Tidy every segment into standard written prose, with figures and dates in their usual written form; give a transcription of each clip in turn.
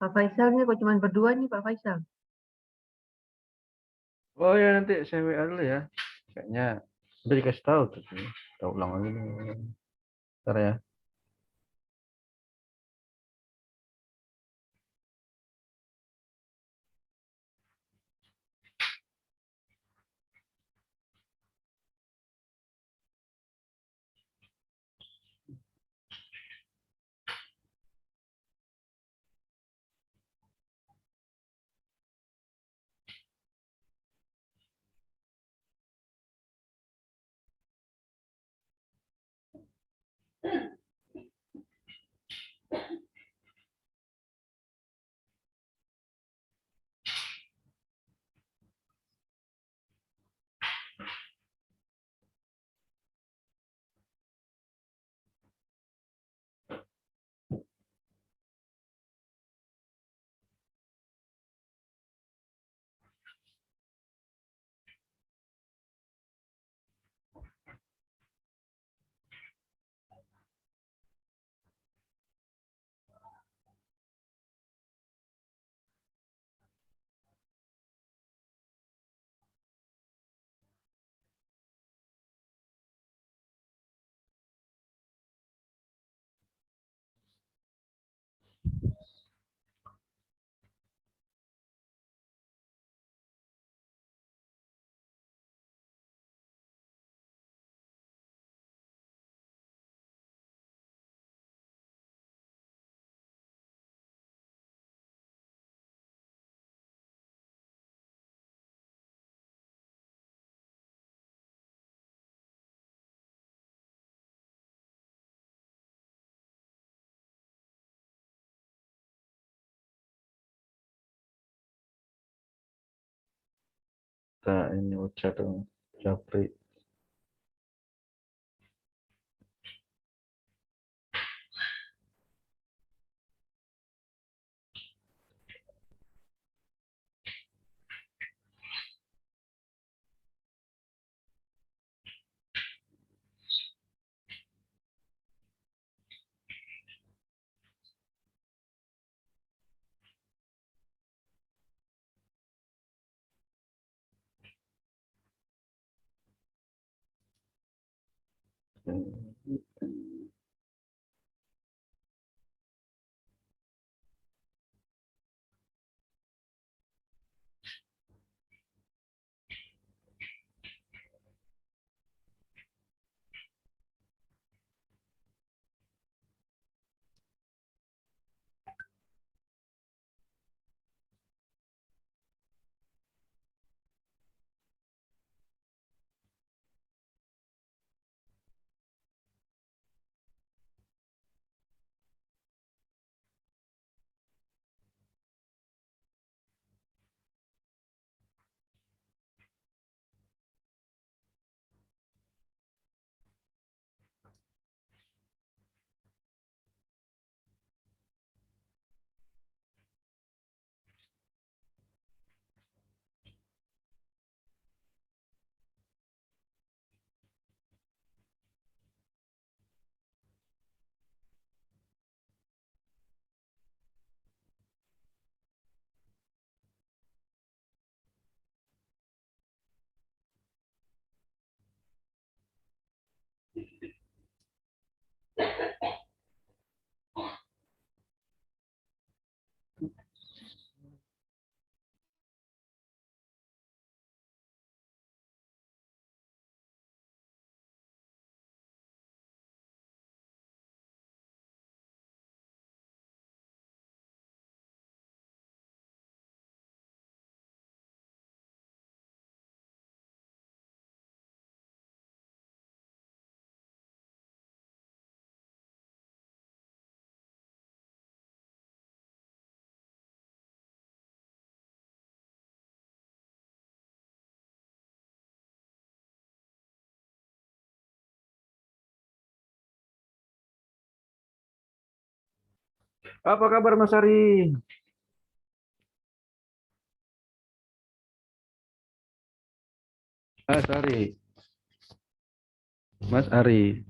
Pak Faisal nih kok cuma berdua nih Pak Faisal. Oh ya nanti saya WA dulu ya. Kayaknya udah dikasih tahu tuh. Kita ulang lagi nih. Ntar ya. Kita ini ucap dong. Japri. Apa kabar Mas Ari? Mas Ari. Mas Ari.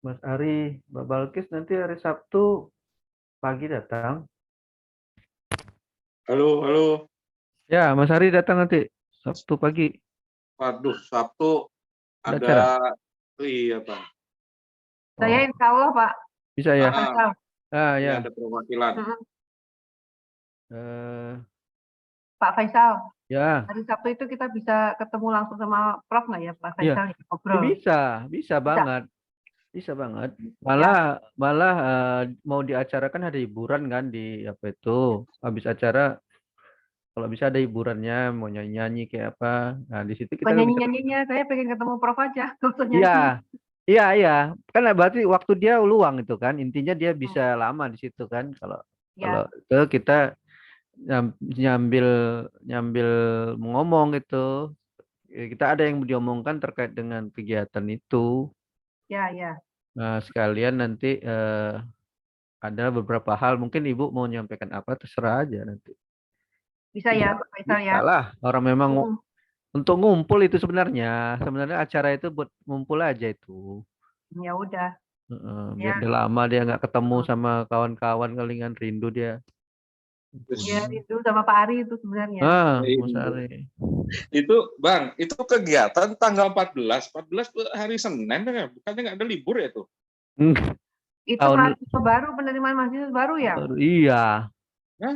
Mas Ari, Mbak Balkis nanti hari Sabtu pagi datang. Halo, halo. Ya, Mas Ari datang nanti Sabtu pagi. Waduh, Sabtu Ada acara? ada, iya Bang. Saya Oh, insya Allah Pak bisa ya? Faisal. Ah Ini ya. ada perwakilan. Eh, Pak Faisal, ya, hari Sabtu itu kita bisa ketemu langsung sama Prof nggak ya Pak iya. Faisal? Ngobrol. Bisa Bisa. banget. Bisa banget. Ya. Malah mau diacarakan ada hiburan kan di apa itu. Habis acara kalau bisa ada hiburannya, mau nyanyi-nyanyi kayak apa. Nah, di situ kita bisa. Penyanyi-nyanyinya, saya pengen ketemu Prof aja. Nggak usah Iya, nyanyi. iya. Kan berarti waktu dia luang itu kan. Intinya dia bisa lama di situ kan. Kalau Ya, itu kita nyambil nyambil ngomong gitu. Kita ada yang diomongkan terkait dengan kegiatan itu. ya. Nah, sekalian nanti ada beberapa hal mungkin Ibu mau menyampaikan apa terserah aja nanti. Bisa ya Pak Faisal ya. Bisa lah. Orang memang Mm, untuk ngumpul itu sebenarnya acara itu buat ngumpul aja itu. Ya udah. Biar Ya, udah lama dia nggak ketemu sama kawan-kawan kali kan rindu dia. ya Terus, itu sama Pak Ari itu sebenarnya. Mas ini. Ari. Itu Bang, itu kegiatan tanggal 14. 14 hari Senin ya? Bukannya nggak ada libur ya tuh? Itu Tahun mahasiswa baru, penerimaan mahasiswa baru ya? baru. Iya. Hah?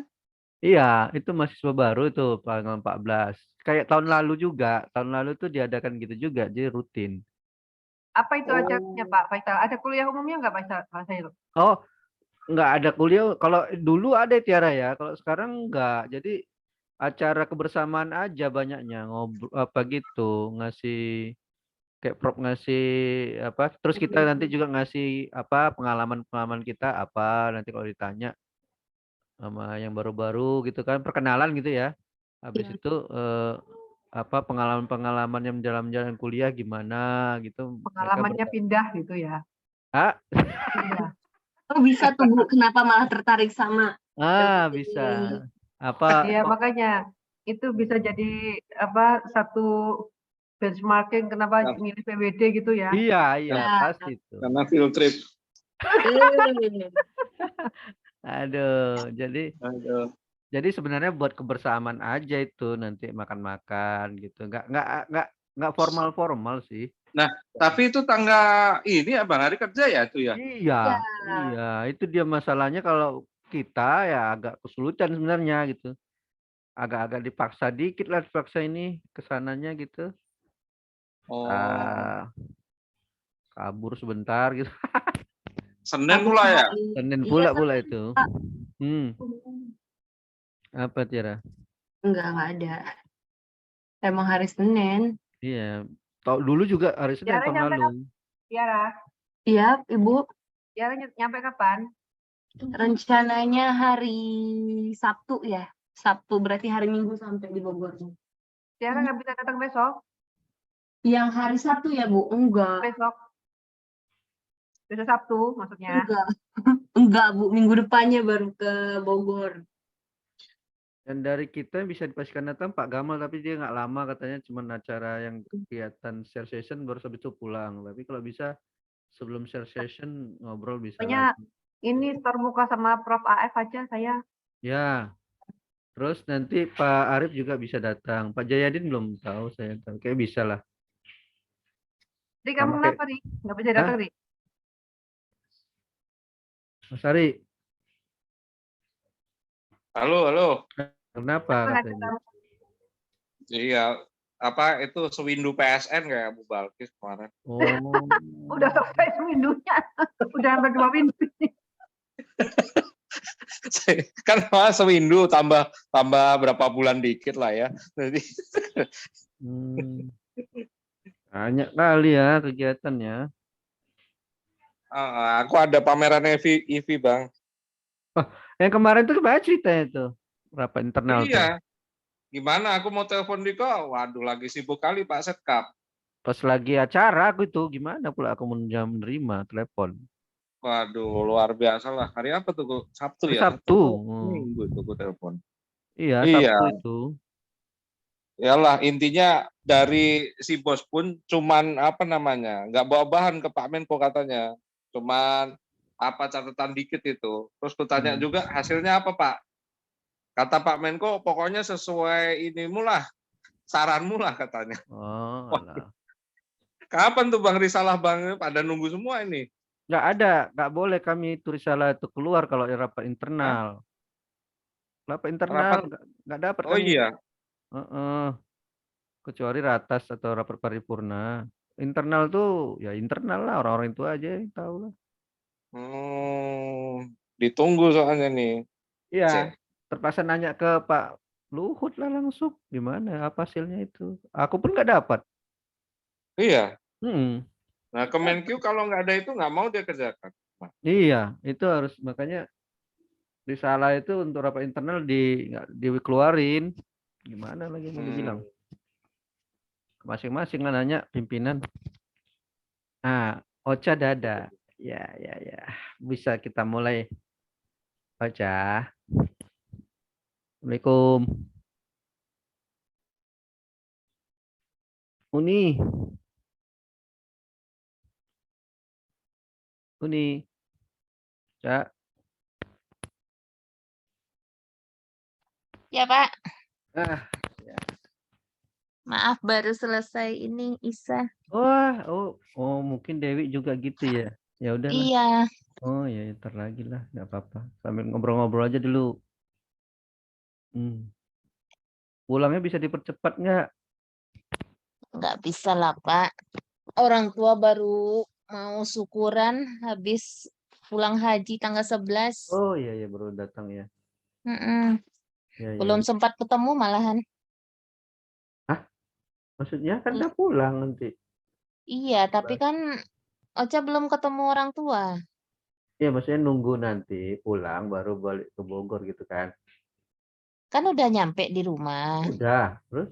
Iya, itu mahasiswa baru itu tanggal 14. Kayak tahun lalu juga. Tahun lalu tuh diadakan gitu juga, jadi rutin. Apa itu acaranya Oh, Pak Faisal? Ada kuliah umumnya nggak Pak Faisal? Oh, nggak ada kuliah. Kalau dulu ada Tiara ya, kalau sekarang nggak. Jadi acara kebersamaan aja banyaknya ngobrol apa gitu, ngasih kayak prop ngasih apa. Terus kita nanti juga ngasih apa pengalaman-pengalaman kita apa nanti kalau ditanya sama yang baru-baru gitu kan perkenalan gitu ya. Habis Ya. itu apa pengalaman-pengalaman yang dalam jalan kuliah gimana gitu mereka Pengalamannya pindah gitu ya. ah Pindah. Oh bisa tuh Bu, kenapa malah tertarik sama bisa ini? apa Iya makanya itu bisa jadi apa satu benchmarking kenapa milih PWD gitu ya. iya Ya. pasti itu karena field trip. aduh Aduh. jadi sebenarnya buat kebersamaan aja itu nanti makan-makan gitu nggak formal sih. Nah, tapi itu tanggal ini ya Bang, hari kerja ya itu ya? Iya, Ya. iya, itu dia masalahnya kalau kita ya agak kesulitan sebenarnya gitu. Agak-agak dipaksa dikit lah dipaksa ini kesananya gitu. Oh, Kabur sebentar gitu. Senin pula ya? Senin Iya, pula itu. Pak. Apa Tiara? Enggak ada. Emang hari Senin. Iya. Tahu dulu juga hari Senin Tiara tahun nyampe lalu. kapan? Tiara, Iya, Ibu. Tiara nyampe kapan? Rencananya hari Sabtu ya. Sabtu berarti hari Minggu sampai di Bogor. Tiara nggak bisa datang besok? Yang hari Sabtu ya, Bu? Enggak. Besok Sabtu maksudnya. Enggak. Enggak, Bu. Minggu depannya baru ke Bogor. Dan dari kita bisa dipastikan datang Pak Gamal tapi dia nggak lama katanya cuma acara yang kegiatan share session baru habis itu pulang. Tapi kalau bisa sebelum share session ngobrol bisa Pokoknya lagi. ini terbuka sama Prof AF aja saya. Ya. Terus nanti Pak Arif juga bisa datang. Pak Jayadin belum tahu saya tahu. Kayak bisa lah. Ri kamu Sama kenapa kayak Ri? Nggak bisa datang Ri? Mas Ari. Halo. Kenapa Kenapa nggak katanya? datang? Iya, apa itu sewindu PSN kayak Bu Balkis kemarin. Oh. Udah selesai seminggunya. Udah hampir 2 minggu. Kan sewindu tambah berapa bulan dikit lah ya. Jadi Banyak kali ya kegiatannya. aku ada pameran EV Bang. Yang kemarin tuh banyak ceritanya tuh. Rapat internal tuh. Iya. Gimana aku mau telepon Diko? Waduh lagi sibuk kali Pak Setkap. Pas lagi acara aku itu gimana pula aku menerima telepon. Waduh luar biasa lah. Hari apa tuh? Sabtu ya? Sabtu. Minggu itu aku telepon. Iya, Iya. Sabtu itu. Yalah intinya dari si bos pun cuman apa namanya nggak bawa bahan ke Pak Menko katanya. Cuman apa catatan dikit itu. Terus kutanya Hmm. juga hasilnya apa Pak? Kata Pak Menko pokoknya sesuai inimu lah, saranmu lah katanya. Oh, Wah, alah. kapan tuh Bang Risalah Bang? Pada nunggu semua ini. Nggak ada, nggak boleh kami itu risalah itu keluar kalau ada rapat Hah? internal. Rapat internal Rapat? nggak dapat Oh kami. iya. Heeh. Kecuali ratas atau rapat paripurna. Internal tuh ya internal lah, orang-orang itu aja yang tahu lah. Ditunggu soalnya nih. Iya, Cek. terpaksa nanya ke Pak Luhut lah langsung. Gimana apa hasilnya itu? Aku pun nggak dapat. Iya. Hmm. Nah, Kemenkyu kalau nggak ada itu nggak mau dia kerjakan. Nah, Iya, itu harus makanya risalah itu untuk rapat internal nggak dikeluarin. Gimana lagi mau dibilang? Masing-masing lah nanya pimpinan. Ah, Ocha dada. Ya, ya, ya. Bisa kita mulai. Ocha. Assalamualaikum. Uni. Uni. Cak. Ya Pak, Ah, maaf baru selesai ini Isa. wah, oh, mungkin Dewi juga gitu ya. Ya udahlah. Iya, Oh ya, ntar lagi lah, nggak apa-apa. Sambil ngobrol-ngobrol aja dulu. Pulangnya bisa dipercepat nggak? nggak bisa lah Pak. Orang tua baru mau syukuran habis pulang haji tanggal 11. Oh iya ya baru datang ya. Mm-mm. Ya ya. Belum sempat ketemu malahan. Hah? Maksudnya kan udah pulang nanti. Iya, tapi kan Ocha belum ketemu orang tua. Ya maksudnya nunggu nanti pulang baru balik ke Bogor gitu kan. Kan udah nyampe di rumah. Udah, terus?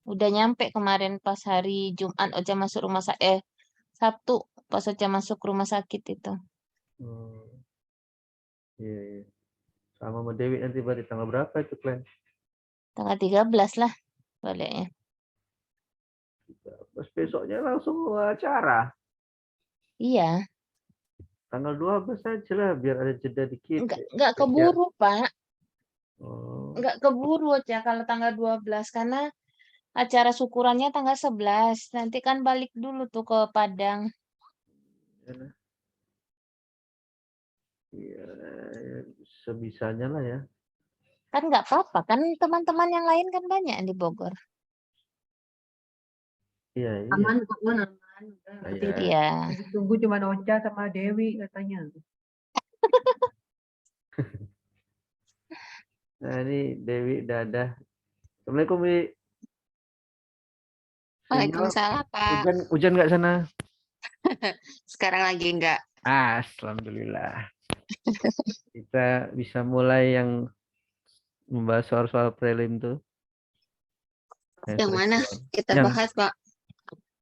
Udah nyampe kemarin pas hari Jumat Ocha masuk rumah sakit. Sabtu pas Ocha masuk rumah sakit itu. Oh, iya, iya. Sama sama Dewi nanti balik tanggal berapa itu plan? Tanggal 13 lah baliknya. Terus besoknya langsung acara. Iya, Tanggal 12 aja lah biar ada jeda dikit. nggak keburu Pak. Oh, Nggak keburu Ocha kalau tanggal 12 karena acara syukurannya tanggal 11. Nanti kan balik dulu tuh ke Padang. iya. Iya, sebisanya lah ya. Kan nggak apa-apa kan teman-teman yang lain kan banyak di Bogor. Iya, iya. Aman kok, Wan, aman. Udah, Iya. Iya. tunggu cuma Ocha sama Dewi katanya. Nah, ini Dewi dadah. Assalamualaikum, Wi. Sinyal, Waalaikumsalam, Pak. hujan nggak sana? Sekarang lagi enggak. Alhamdulillah. Kita bisa mulai yang membahas soal-soal prelim tuh. Yang mana kita Yang- bahas, Pak?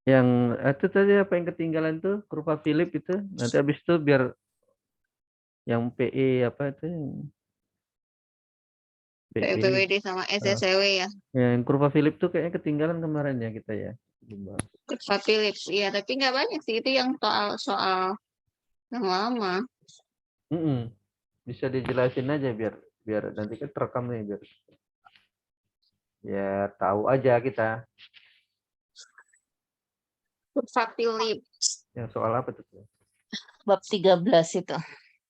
Yang itu tadi apa yang ketinggalan tuh kurva Philip itu. Nanti habis itu biar yang PE apa itu yang PE. PPWD sama SSW ya. Yang kurva Philip tuh kayaknya ketinggalan kemarin ya kita ya. Belum bahas. Pak Philips. Iya, tapi nggak banyak sih. Itu yang soal yang lama. Bisa dijelasin aja biar nanti kan terekam nih biar tahu aja kita Pak Philips. yang soal apa tuh. Bab 13 itu.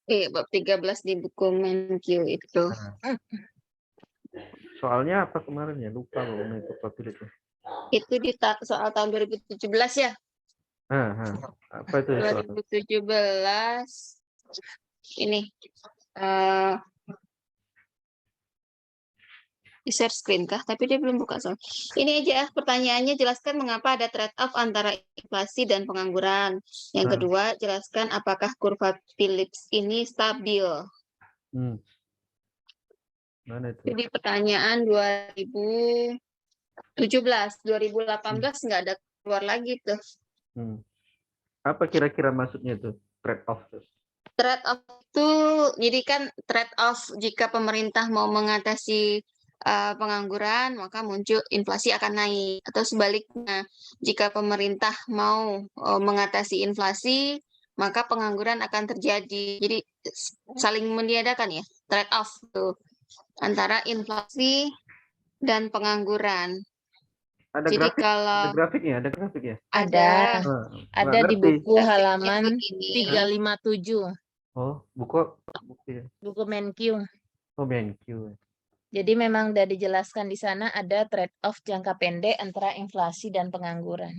Iya, bab 13 di buku Menkyu itu. Soalnya apa kemarin ya lupa ngomongin kurva Philip tuh. Itu di soal tahun 2017 ya. Apa itu ya soal? 2017. Ini. Di share screen kah? Tapi dia belum buka soal. Ini aja pertanyaannya, jelaskan mengapa ada trade-off antara inflasi dan pengangguran. Yang kedua, jelaskan apakah kurva Phillips ini stabil. Mana itu? Jadi pertanyaan 2017, 2018 nggak ada keluar lagi tuh. Apa kira-kira maksudnya tuh trade-off tuh? Trade-off itu, jadi kan trade-off jika pemerintah mau mengatasi pengangguran, maka muncul inflasi akan naik. Atau sebaliknya, jika pemerintah mau mengatasi inflasi, maka pengangguran akan terjadi. Jadi saling meniadakan ya, trade off tuh antara inflasi dan pengangguran. Ada Jadi grafik, kalau ada grafiknya. Ada. Nggak Ada di ngerti. buku grafiknya halaman begini. 357, Oh, buku ya. buku Menkyu. Oh, BenQ. Jadi memang udah dijelaskan di sana ada trade-off jangka pendek antara inflasi dan pengangguran.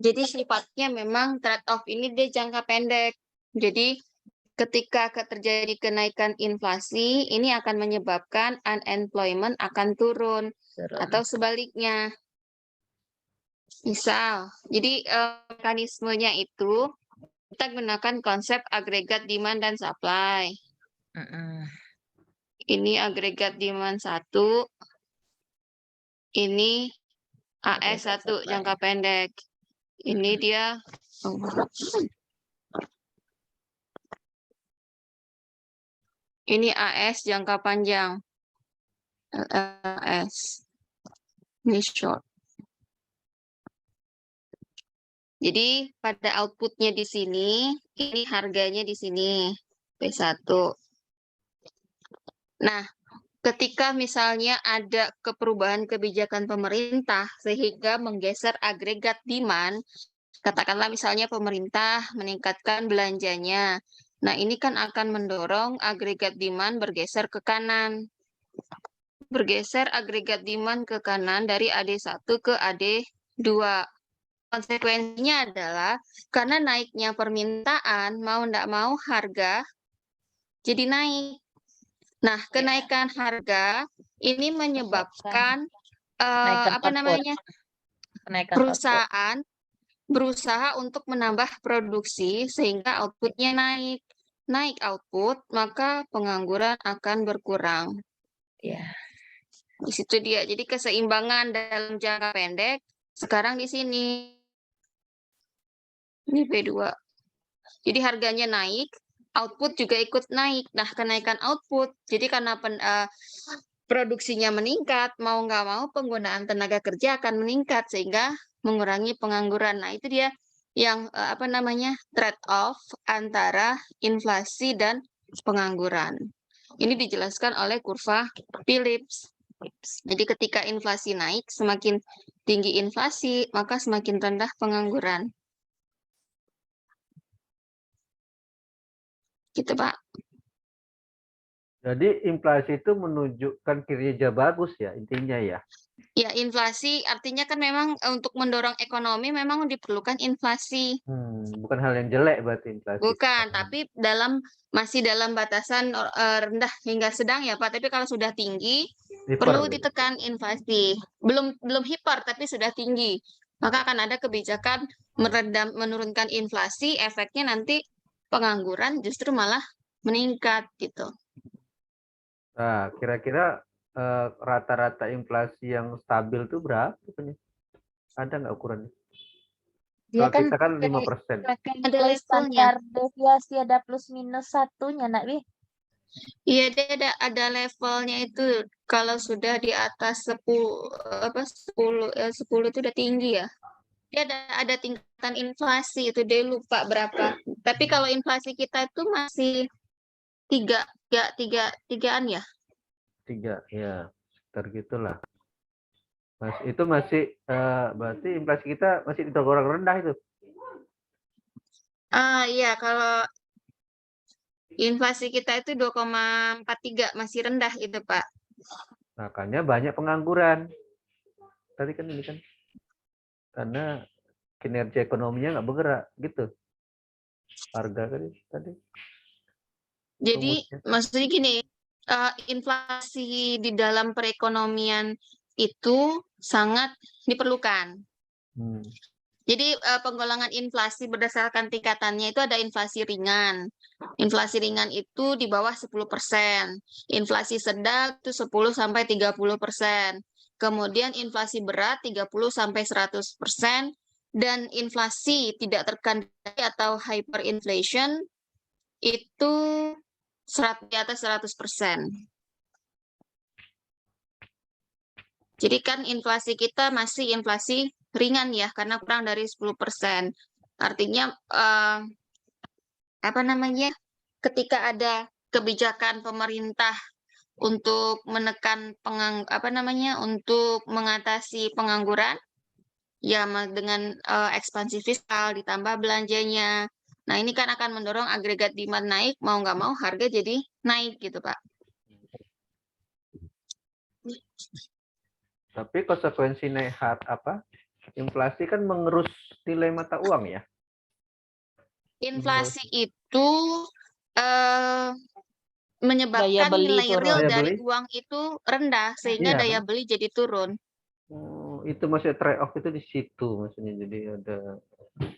Jadi sifatnya memang trade-off ini dia jangka pendek. Jadi ketika terjadi kenaikan inflasi, ini akan menyebabkan unemployment akan turun atau sebaliknya. Misal, jadi mekanismenya itu kita gunakan konsep agregat demand dan supply. Ini agregat demand 1, ini AS1 jangka pendek. Ini dia ini AS jangka panjang. AS. Ini short. Jadi pada outputnya di sini, ini harganya di sini P1. Nah, ketika misalnya ada perubahan kebijakan pemerintah sehingga menggeser agregat demand, katakanlah misalnya pemerintah meningkatkan belanjanya. Nah, ini kan akan mendorong agregat demand bergeser ke kanan. Bergeser agregat demand ke kanan dari AD1 ke AD2. Konsekuensinya adalah karena naiknya permintaan, mau tidak mau harga jadi naik. Nah, kenaikan harga ini menyebabkan perusahaan berusaha untuk menambah produksi sehingga outputnya naik. Naik output, maka pengangguran akan berkurang. Ya. Di situ dia. Jadi keseimbangan dalam jangka pendek sekarang di sini. Ini P2. Jadi harganya naik, output juga ikut naik. Nah, kenaikan output, jadi karena produksinya meningkat, mau nggak mau penggunaan tenaga kerja akan meningkat sehingga mengurangi pengangguran. Nah, itu dia yang trade-off antara inflasi dan pengangguran. Ini dijelaskan oleh kurva Phillips. Jadi ketika inflasi naik, semakin tinggi inflasi, maka semakin rendah pengangguran. Gitu, Pak. Jadi inflasi itu menunjukkan kinerja bagus ya intinya ya. Ya, inflasi artinya kan memang untuk mendorong ekonomi memang diperlukan inflasi. Bukan hal yang jelek berarti inflasi. Bukan, tapi masih dalam batasan rendah hingga sedang ya, Pak. Tapi kalau sudah tinggi, perlu ditekan inflasi. Belum hiper, tapi sudah tinggi. Maka akan ada kebijakan menurunkan inflasi, efeknya nanti pengangguran justru malah meningkat gitu. Nah, kira-kira rata-rata inflasi yang stabil itu berapa? Ada nggak ukurannya? Dia Kalau kita kan 5%. Ada levelnya. Standar deviasi ada plus minus satunya, Nak Wi. Iya, dia ada levelnya itu. Kalau sudah di atas 10 itu udah tinggi ya. Dia ada tingkatan inflasi itu, dia lupa berapa. Tapi kalau inflasi kita itu masih tigaan ya. 3 ya, sekitar gitulah. Mas itu masih berarti inflasi kita masih tergolong rendah itu. Iya, kalau inflasi kita itu 2,43 masih rendah itu, Pak. Makanya banyak pengangguran. Tadi kan ini kan karena kinerja ekonominya nggak bergerak gitu. Harga tadi. Jadi rumusnya. maksudnya gini, inflasi di dalam perekonomian itu sangat diperlukan. Jadi penggolongan inflasi berdasarkan tingkatannya itu ada inflasi ringan. Inflasi ringan itu di bawah 10%. Inflasi sedang itu 10-30%. Kemudian inflasi berat 30-100%. Dan inflasi tidak terkendali atau hyperinflation itu di atas 100%. Jadi kan inflasi kita masih inflasi ringan ya karena kurang dari 10%. Artinya apa namanya? Ketika ada kebijakan pemerintah untuk menekan untuk mengatasi pengangguran ya dengan ekspansi fiskal ditambah belanjanya. Nah, ini kan akan mendorong agregat demand naik, mau nggak mau harga jadi naik gitu, Pak. Tapi konsekuensi inflasi kan mengerus nilai mata uang ya. Inflasi itu menyebabkan beli nilai turun. real Daya dari beli? uang itu rendah sehingga Iya, daya kan? beli jadi turun. Oh, itu maksudnya trade off itu di situ maksudnya. Jadi ada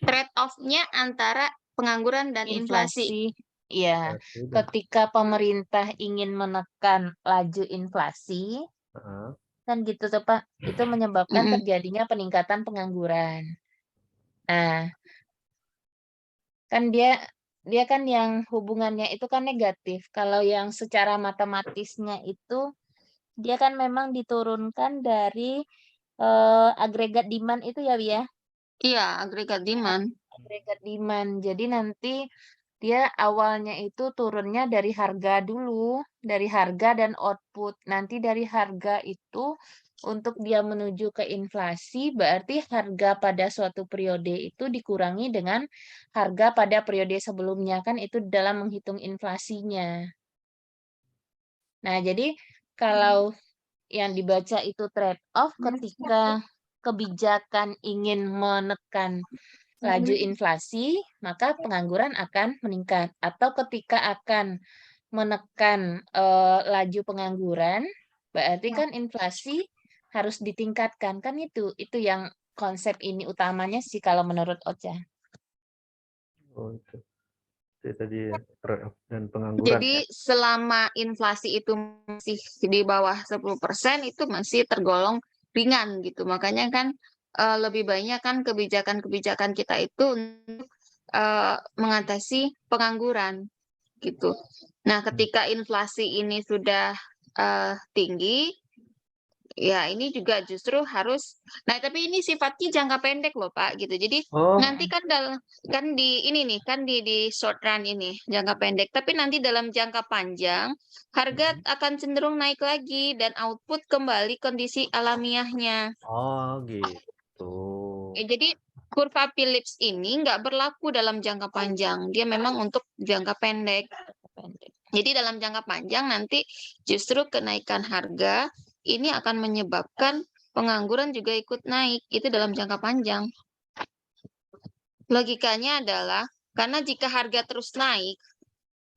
Trade off-nya antara pengangguran dan inflasi. Ya, inflasi dan ketika pemerintah ingin menekan laju inflasi, Heeh. kan gitu tuh Pak, itu menyebabkan Mm-mm. terjadinya peningkatan pengangguran. Nah, kan dia kan yang hubungannya itu kan negatif. Kalau yang secara matematisnya itu dia kan memang diturunkan dari agregat demand itu ya, Bi ya? Iya, agregat demand. Agregat demand. Jadi nanti dia awalnya itu turunnya dari harga dulu, dari harga dan output. Nanti dari harga itu untuk dia menuju ke inflasi, berarti harga pada suatu periode itu dikurangi dengan harga pada periode sebelumnya. Kan itu dalam menghitung inflasinya. Nah, jadi kalau yang dibaca itu trade off ketika kebijakan ingin menekan laju inflasi, maka pengangguran akan meningkat. Atau ketika akan menekan laju pengangguran, berarti kan inflasi harus ditingkatkan. Kan itu yang konsep ini utamanya sih kalau menurut Ocha. Oh, itu tadi ya, trade off dan pengangguran Jadi ya. selama inflasi itu masih di bawah 10% itu masih tergolong ringan gitu. Makanya kan lebih banyak kan kebijakan-kebijakan kita itu untuk mengatasi pengangguran gitu. Nah, ketika inflasi ini sudah tinggi, ya ini juga justru harus. Nah, tapi ini sifatnya jangka pendek loh, Pak, gitu. Jadi Oh, nanti kan kan di ini nih, kan di short run ini jangka pendek. Tapi nanti dalam jangka panjang harga akan cenderung naik lagi dan output kembali kondisi alamiahnya. oh gitu. Jadi kurva Phillips ini nggak berlaku dalam jangka panjang. Dia memang untuk jangka pendek. Jadi dalam jangka panjang nanti justru kenaikan harga ini akan menyebabkan pengangguran juga ikut naik. Itu dalam jangka panjang. Logikanya adalah karena jika harga terus naik,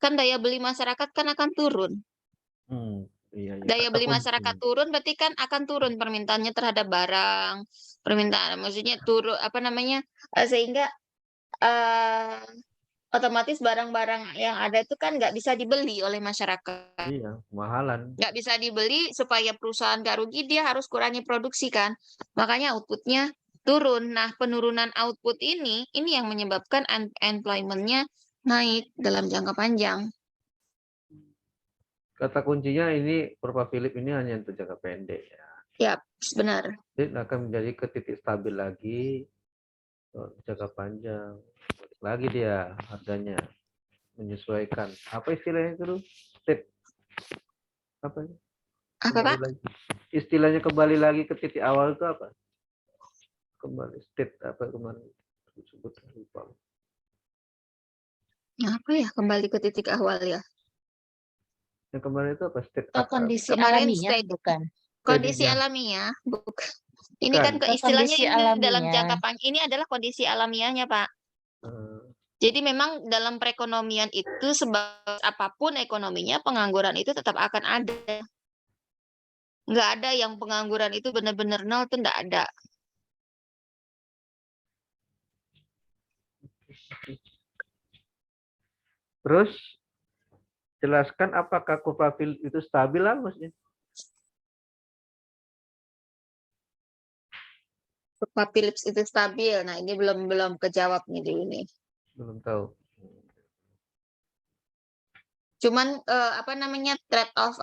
kan daya beli masyarakat kan akan turun. Iya, iya. Daya Kata beli kunci. masyarakat turun berarti kan akan turun permintaannya terhadap barang. Permintaan maksudnya turun sehingga otomatis barang-barang yang ada itu kan nggak bisa dibeli oleh masyarakat. Iya, kemahalan. Nggak bisa dibeli supaya perusahaan nggak rugi, dia harus kurangi produksi kan. Makanya outputnya turun. Nah, penurunan output ini yang menyebabkan unemployment-nya naik dalam jangka panjang. Kata kuncinya ini kurva Philip ini hanya untuk jangka pendek ya. Ya, benar. Jadi akan menjadi ke titik stabil lagi jangka panjang. Lagi dia harganya menyesuaikan. Apa istilahnya itu? State apa? Apa, Pak? Lagi. Istilahnya kembali lagi ke titik awal itu apa? Kembali state apa kemarin disebut lupa. Apa ya kembali ke titik awal ya? Yang kemarin itu apa? State Atau apa? kondisi Kemarin alamiah, state bukan? kondisi Steady-nya. alamiah, bukan. Ini Bukan. kan Atau istilahnya kondisi ini dalam alamiah. jangka panjang ini adalah kondisi alamiahnya, Pak. Jadi memang dalam perekonomian itu sebagus apapun ekonominya, pengangguran itu tetap akan ada. Nggak ada yang pengangguran itu benar-benar nol, itu nggak ada. Terus jelaskan apakah kurva Philip itu stabil lah maksudnya? Kurva Phillips itu stabil. Nah, ini belum kejawab nih di ini. Belum tahu. Cuman trade off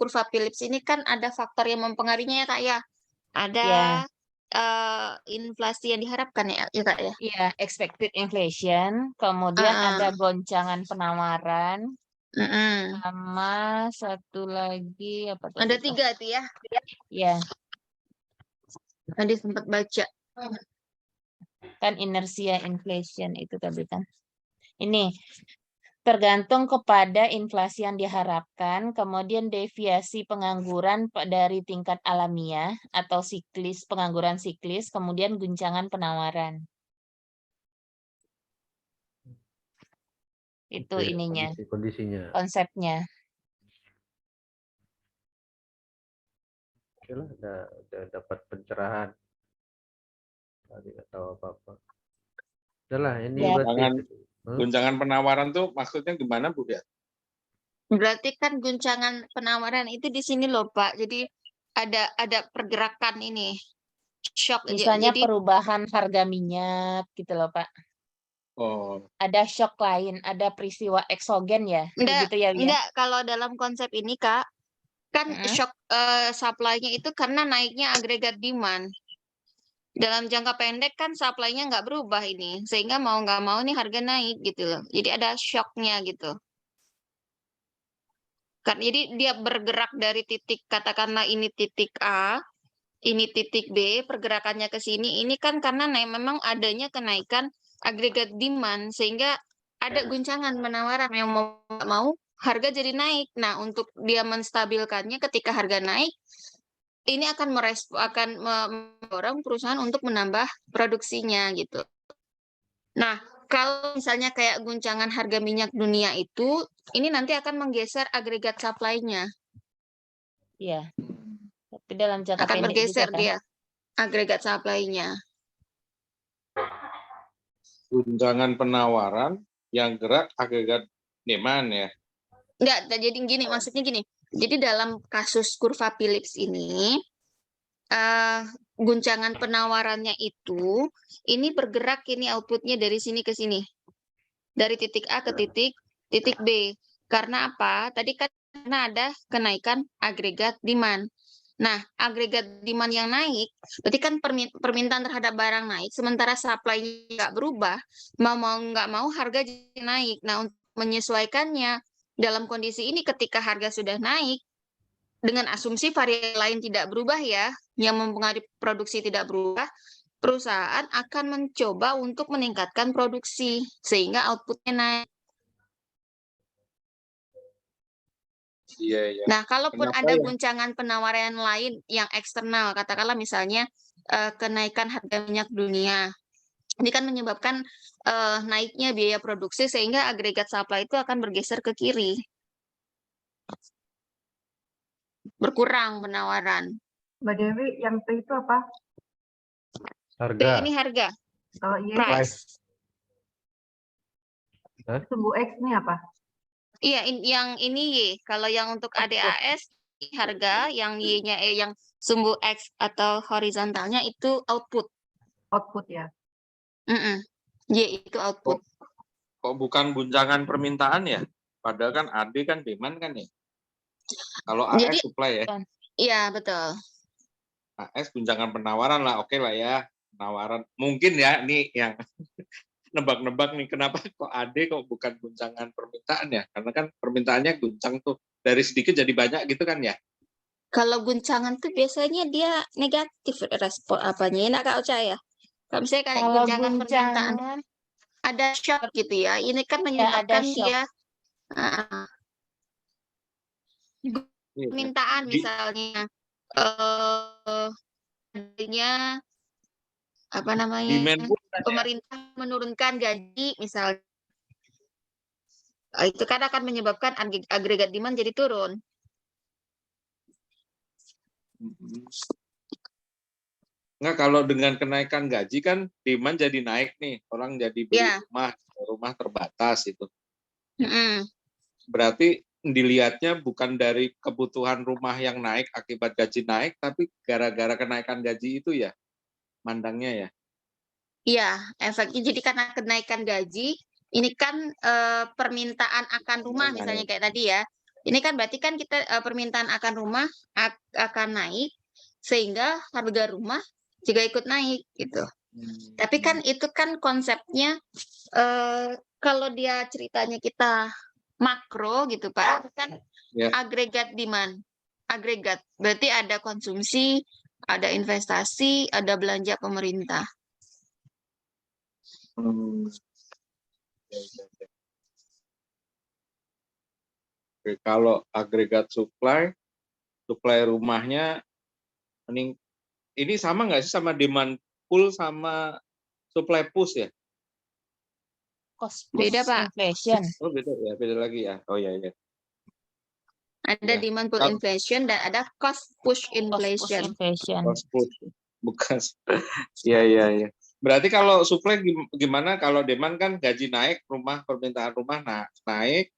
kurva Phillips ini kan ada faktor yang mempengaruhinya ya, Kak ya. Ada Ya. inflasi yang diharapkan ya, Kak ya? Iya, expected inflation, kemudian ada goncangan penawaran, Mm-mm. sama satu lagi apa Ada tadi? 3 tuh ya. Ya, Tadi sempat baca. kan inersia inflation itu tadi kan. Ini tergantung kepada inflasi yang diharapkan, kemudian deviasi pengangguran dari tingkat alamiah atau siklis, pengangguran siklis, kemudian guncangan penawaran. Itu Oke, ininya, kondisinya. konsepnya. Oke lah, udah dapat pencerahan. Tadi nggak tahu apa-apa. Udah lah, ini Ya. berarti. Guncangan penawaran tuh maksudnya gimana, Bu ya? Berarti kan guncangan penawaran itu di sini loh, Pak. Jadi ada pergerakan ini. Shock Misalnya jadi perubahan harga minyak gitu loh, Pak. Oh, Ada shock lain, ada peristiwa eksogen ya, enggak, gitu ya, Lia? enggak kalau dalam konsep ini, Kak, kan Mm-mm. shock supply-nya itu karena naiknya agregat demand. Dalam jangka pendek kan supply-nya nggak berubah ini, sehingga mau nggak mau nih harga naik gitu loh. Jadi ada shock-nya gitu. Kan jadi dia bergerak dari titik, katakanlah ini titik A, ini titik B, pergerakannya ke sini, ini kan karena memang adanya kenaikan agregat demand, sehingga ada guncangan penawaran yang mau nggak mau harga jadi naik. Nah, untuk dia menstabilkannya ketika harga naik, ini akan mendorong perusahaan untuk menambah produksinya gitu. Nah, kalau misalnya kayak guncangan harga minyak dunia itu, ini nanti akan menggeser agregat supply-nya. Iya. Tapi dalam jangka Akan pendek juga bergeser kan. dia agregat supply-nya. guncangan penawaran yang gerak agregat demand ya. Enggak, jadi gini, maksudnya gini. Jadi dalam kasus kurva Phillips ini, guncangan penawarannya itu, ini bergerak ini outputnya dari sini ke sini. Dari titik A ke titik B. Karena apa? Tadi kan karena ada kenaikan agregat demand. Nah, agregat demand yang naik, berarti kan permintaan terhadap barang naik, sementara supply-nya nggak berubah, mau nggak mau harga jadi naik. Nah, untuk menyesuaikannya, dalam kondisi ini ketika harga sudah naik, dengan asumsi variabel lain tidak berubah ya, yang mempengaruhi produksi tidak berubah, perusahaan akan mencoba untuk meningkatkan produksi, sehingga output-nya naik. Iya, iya. Nah, kalaupun Kenapa ada ya? guncangan penawaran lain yang eksternal, katakanlah misalnya kenaikan harga minyak dunia, ini kan menyebabkan naiknya biaya produksi sehingga agregat supply itu akan bergeser ke kiri, berkurang penawaran. Mbak Dewi, yang P itu apa? P Harga. ini harga, Kalau Y, price. sumbu X ini apa? Iya, yang ini Y. Kalau yang untuk ADAS harga, yang Y-nya yang sumbu X atau horizontalnya itu output. Output ya. Y itu output. Kok bukan guncangan permintaan ya? Padahal kan AD kan demand kan ya. Kalau AS Jadi, supply ya. iya betul. AS guncangan penawaran lah, oke lah ya. Penawaran. Mungkin ya ini yang nebak-nebak nih kenapa kok AD kok bukan guncangan permintaan ya? Karena kan permintaannya guncang tuh dari sedikit jadi banyak gitu kan ya. Kalau guncangan tuh biasanya dia negatif respon apanya ya, Kak Ocha ya. Kalau misalnya kayak Kalau guncangan permintaan guncangan, ada shock gitu ya. Ini kan ya ada menyebabkan shock. dia Iya, permintaan misalnya adanya apa namanya, demand pun kan ya. pemerintah menurunkan gaji misalnya, itu kan akan menyebabkan agregat demand jadi turun. Nggak, kalau dengan kenaikan gaji kan demand jadi naik nih, orang jadi beli Ya. rumah terbatas itu. Mm-mm. Berarti dilihatnya bukan dari kebutuhan rumah yang naik akibat gaji naik, tapi gara-gara kenaikan gaji itu ya, mandangnya ya. Iya, efeknya jadi karena kenaikan gaji, ini kan permintaan akan rumah misalnya kayak tadi ya. Ini kan berarti kan kita permintaan akan rumah akan naik, sehingga harga rumah juga ikut naik gitu. Tapi kan itu kan konsepnya kalau dia ceritanya kita makro gitu Pak, kan Ya. agregat demand. Agregat berarti ada konsumsi, ada investasi, ada belanja pemerintah. Hmm. Ya, ya, ya. Oke, kalau agregat supply rumahnya ini sama nggak sih sama demand pull sama supply push ya? Cost Beda, push Pak. inflation. Oh beda ya, beda lagi ya. Oh ya ya. Ada Ya. demand pull Kalau- inflation dan ada cost push Cost push inflation. inflation. Cost push, bukan. Iya iya iya. Berarti kalau supply gimana? Kalau demand kan gaji naik, permintaan rumah naik,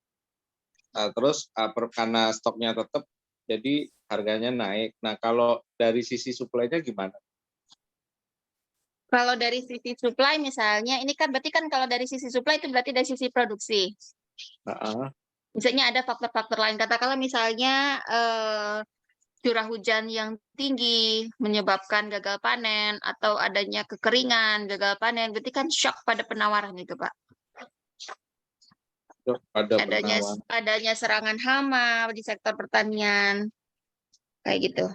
terus karena stoknya tetap, jadi harganya naik. Nah kalau dari sisi supply-nya gimana? Kalau dari sisi supply misalnya, ini kan berarti kan kalau dari sisi supply itu berarti dari sisi produksi. Heeh. Misalnya ada faktor-faktor lain. Katakanlah misalnya curah hujan yang tinggi menyebabkan gagal panen atau adanya kekeringan, gagal panen, berarti kan shock pada penawaran itu, Pak. Ada penawaran. Adanya serangan hama di sektor pertanian. Kayak gitu.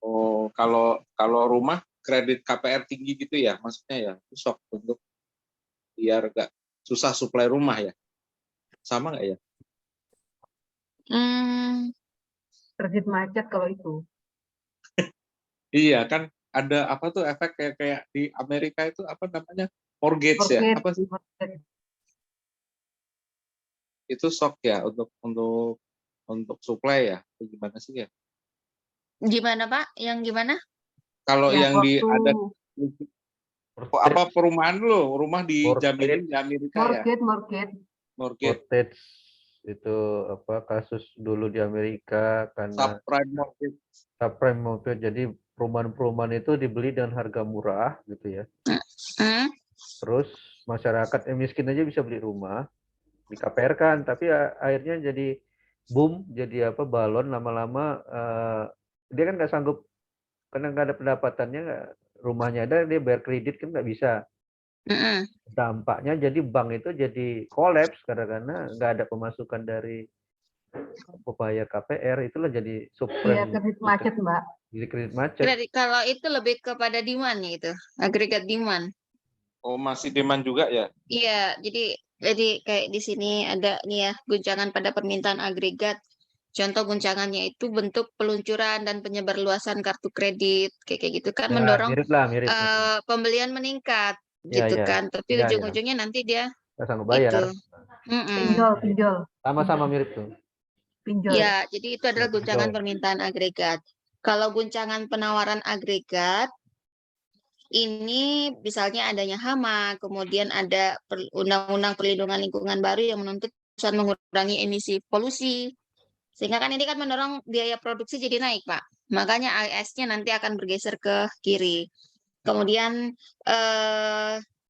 Oh, kalau rumah kredit KPR tinggi gitu ya, maksudnya ya, itu shock untuk biar nggak susah supply rumah ya. Sama nggak ya? Kredit macet kalau itu. Iya kan ada apa tuh efek kayak di Amerika itu apa namanya mortgage ya? Mortgage, Apa sih? mortgage. Itu shock ya untuk supply ya? Atau gimana sih ya? Gimana, Pak? Yang gimana? Kalau Ya, yang ada apa Mortgage, perumahan lo, rumah dijaminin di Amerika ya? mortgage. Mortgage, mortgage itu apa kasus dulu di Amerika karena subprime mortgage. subprime mortgage. Jadi perumahan-perumahan itu dibeli dengan harga murah gitu ya. Hmm? Terus masyarakat yang miskin aja bisa beli rumah, di KPR kan, tapi akhirnya jadi boom, jadi apa balon lama-lama dia kan nggak sanggup karena nggak ada pendapatannya, rumahnya ada dia bayar kredit kan nggak bisa. Mm-mm. Dampaknya jadi bank itu jadi kolaps karena nggak ada pemasukan dari pembayar KPR, itulah jadi Iya, subprime, kredit macet, Mbak. jadi kredit macet. Kalau itu lebih kepada demand-nya itu, agregat demand. Oh masih demand juga ya? Iya, jadi kayak di sini ada nih ya guncangan pada permintaan agregat. Contoh guncangannya itu bentuk peluncuran dan penyebarluasan kartu kredit kayak gitu kan Ya, mendorong mirip lah, mirip. pembelian meningkat Ya, gitu ya. kan. Tapi Ya, ya. ujung-ujungnya nanti dia Nggak sanggup itu. bayar. Pinjol. Sama-sama mirip tuh. Pinjol. Ya, jadi itu adalah Pinjol. guncangan permintaan agregat. Kalau guncangan penawaran agregat ini misalnya adanya hama, kemudian ada undang-undang perlindungan lingkungan baru yang menuntut perusahaan mengurangi emisi polusi. Sehingga kan ini kan mendorong biaya produksi jadi naik, Pak. Makanya AES-nya nanti akan bergeser ke kiri. Kemudian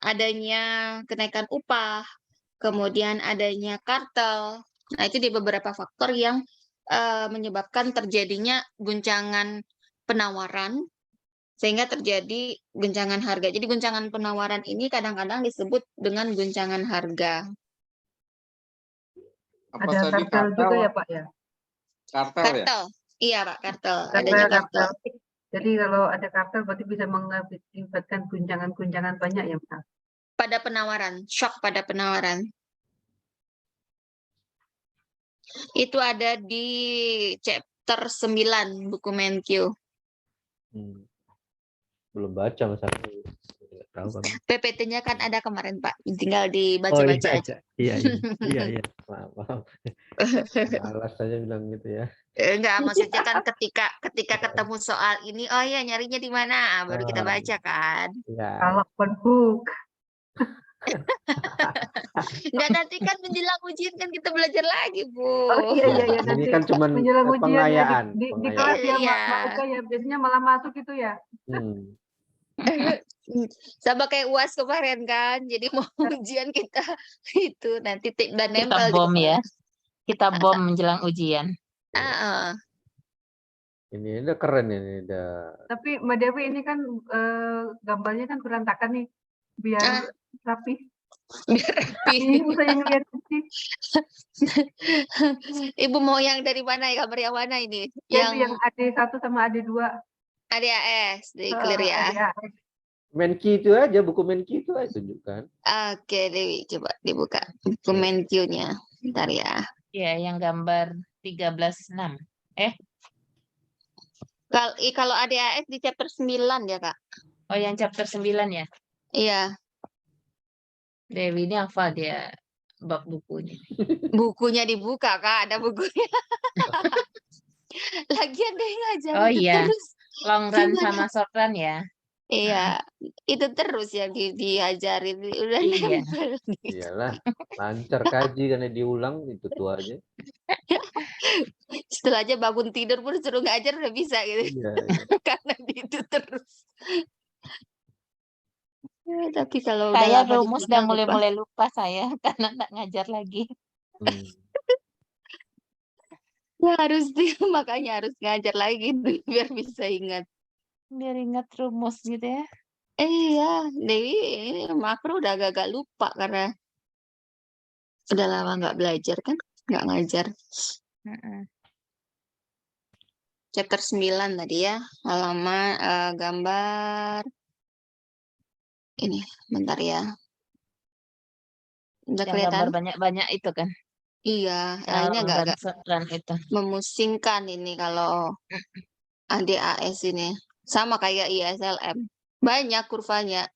adanya kenaikan upah, kemudian adanya kartel. Nah, itu di beberapa faktor yang menyebabkan terjadinya guncangan penawaran sehingga terjadi guncangan harga. Jadi guncangan penawaran ini kadang-kadang disebut dengan guncangan harga. Apa Ada tadi kartel juga ya, Pak ya? Kartel ya? Kartel. Iya, Pak, kartel. Adanya kartel. Jadi kalau ada kartel berarti bisa mengakibatkan guncangan-guncangan banyak ya, Pak? Pada penawaran, shock pada penawaran. Itu ada di chapter 9 buku Menkyu. Belum baca masalah. Tahu Bang. PPT-nya kan ada kemarin, Pak. Tinggal Oh dibaca-baca aja. iya. Maaf. Malas saja bilang gitu ya. Enggak, maksudnya kan ketika ketemu soal ini, oh ya nyarinya di mana? Baru kita baca kan. Iya. Kalau book. Enggak, nanti kan menjelang ujian kan kita belajar lagi, Bu. Oh iya. Ini kan cuma pengayaan. Di kelas ya, Iya. Mbak Uka ya. Biasanya malah masuk itu ya. Sama kayak UAS kemarin kan. Jadi mau ujian kita itu nanti tik dan nempel Kita bom ya. Kita bom menjelang ujian. Ini udah keren ini udah. Tapi Mbak Dewi ini kan gambarnya kan berantakan nih. Biar Ah. rapi. Biar rapi. Bingung saya ngeliat sih. Ibu mau yang dari mana ya? Gambar yang mana ini? Ya, itu Yang yang AD1 sama AD2. ADAS, di clear ya. ADAS. Menki itu aja, buku Menki itu aja tunjukkan. Oke, Dewi, coba dibuka dokumen Q-nya. Bentar ya. Ya, yang gambar 13.6. Kalau ADAS di chapter 9 ya, Kak? Oh, yang chapter 9 ya. Iya, Dewi ini hafal dia bab bukunya. bukunya dibuka, Kak. Ada bukunya. Lagian Dewi ngajar Oh itu iya, terus. long run Gimana? sama short run ya. Iya, itu terus yang diajarin. Udah Iya. nempel nih. Iyalah, lancar kaji karena diulang itu tuh aja. Setelah aja bangun tidur pun suruh ngajar udah bisa gitu. Iya. Karena itu terus. Ya, tapi kalau udah Saya lama rumus dipegang udah lupa. mulai-mulai lupa saya karena nggak ngajar lagi. Ya harus makanya harus ngajar lagi biar bisa ingat. Biar ingat rumus gitu ya. Iya, Dewi ini makro udah agak-agak lupa karena udah lama nggak belajar kan, nggak ngajar. Chapter 9 tadi ya, halaman gambar ini, bentar ya. Udah Yang gambar kelihatan? banyak-banyak itu kan. Iya, Yang ini long run, agak-agak short run itu. memusingkan ini kalau ADAS ini. Sama kayak ISLM. Banyak kurvanya.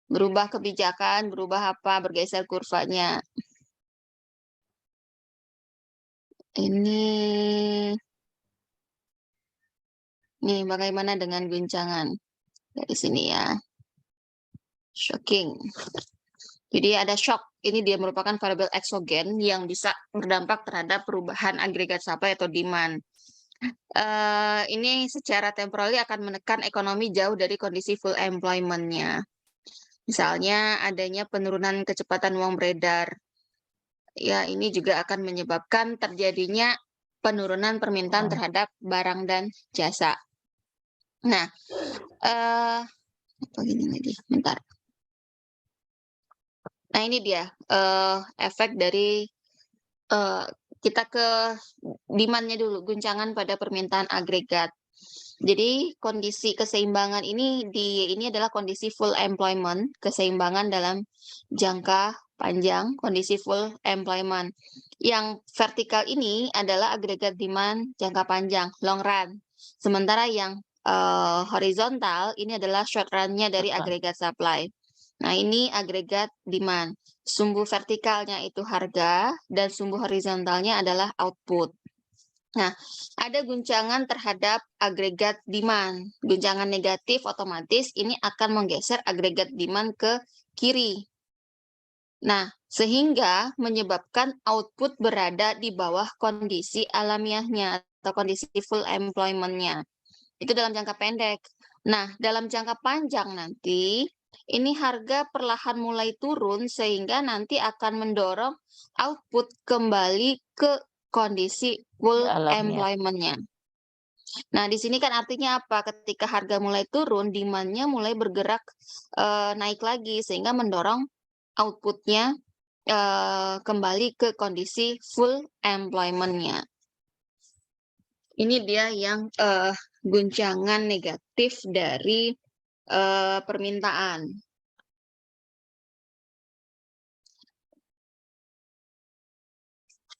Berubah kebijakan, berubah apa, bergeser kurvanya. Ini nih bagaimana dengan guncangan dari sini ya. Shocking. Jadi ada shock. Ini dia merupakan variabel eksogen yang bisa berdampak terhadap perubahan agregat supply atau demand. Ini secara temporally akan menekan ekonomi jauh dari kondisi full employment-nya. Misalnya adanya penurunan kecepatan uang beredar. Ya, ini juga akan menyebabkan terjadinya penurunan permintaan terhadap barang dan jasa. Nah, apa gini lagi? Bentar. Nah, ini dia efek dari kita ke demand-nya dulu, guncangan pada permintaan agregat. Jadi kondisi keseimbangan ini adalah kondisi full employment, keseimbangan dalam jangka panjang, kondisi full employment. Yang vertikal ini adalah agregat demand jangka panjang, long run. Sementara yang horizontal ini adalah short run-nya dari agregat supply. Nah, ini agregat demand. Sumbu vertikalnya itu harga dan sumbu horizontalnya adalah output. Nah, ada guncangan terhadap agregat demand. Guncangan negatif otomatis ini akan menggeser agregat demand ke kiri. Nah, sehingga menyebabkan output berada di bawah kondisi alamiahnya atau kondisi full employment-nya. Itu dalam jangka pendek. Nah, dalam jangka panjang nanti, ini harga perlahan mulai turun sehingga nanti akan mendorong output kembali ke kondisi full employment-nya. Nah, di sini kan artinya apa? Ketika harga mulai turun, demand-nya mulai bergerak naik lagi sehingga mendorong output-nya kembali ke kondisi full employment-nya. Ini dia yang guncangan negatif dari permintaan.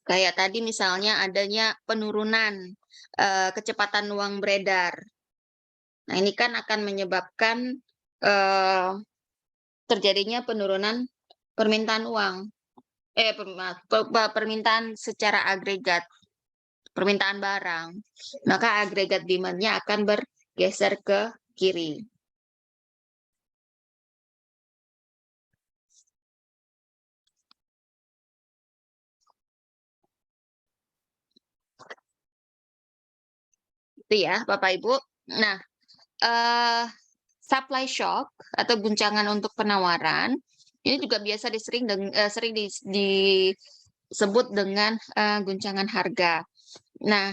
Kayak tadi misalnya adanya penurunan kecepatan uang beredar. Nah, ini kan akan menyebabkan terjadinya penurunan permintaan uang. Permintaan secara agregat, permintaan barang. Maka agregat demand-nya akan bergeser ke kiri. Itu ya, Bapak Ibu. Nah, supply shock atau guncangan untuk penawaran ini juga biasa sering disebut dengan guncangan harga. Nah,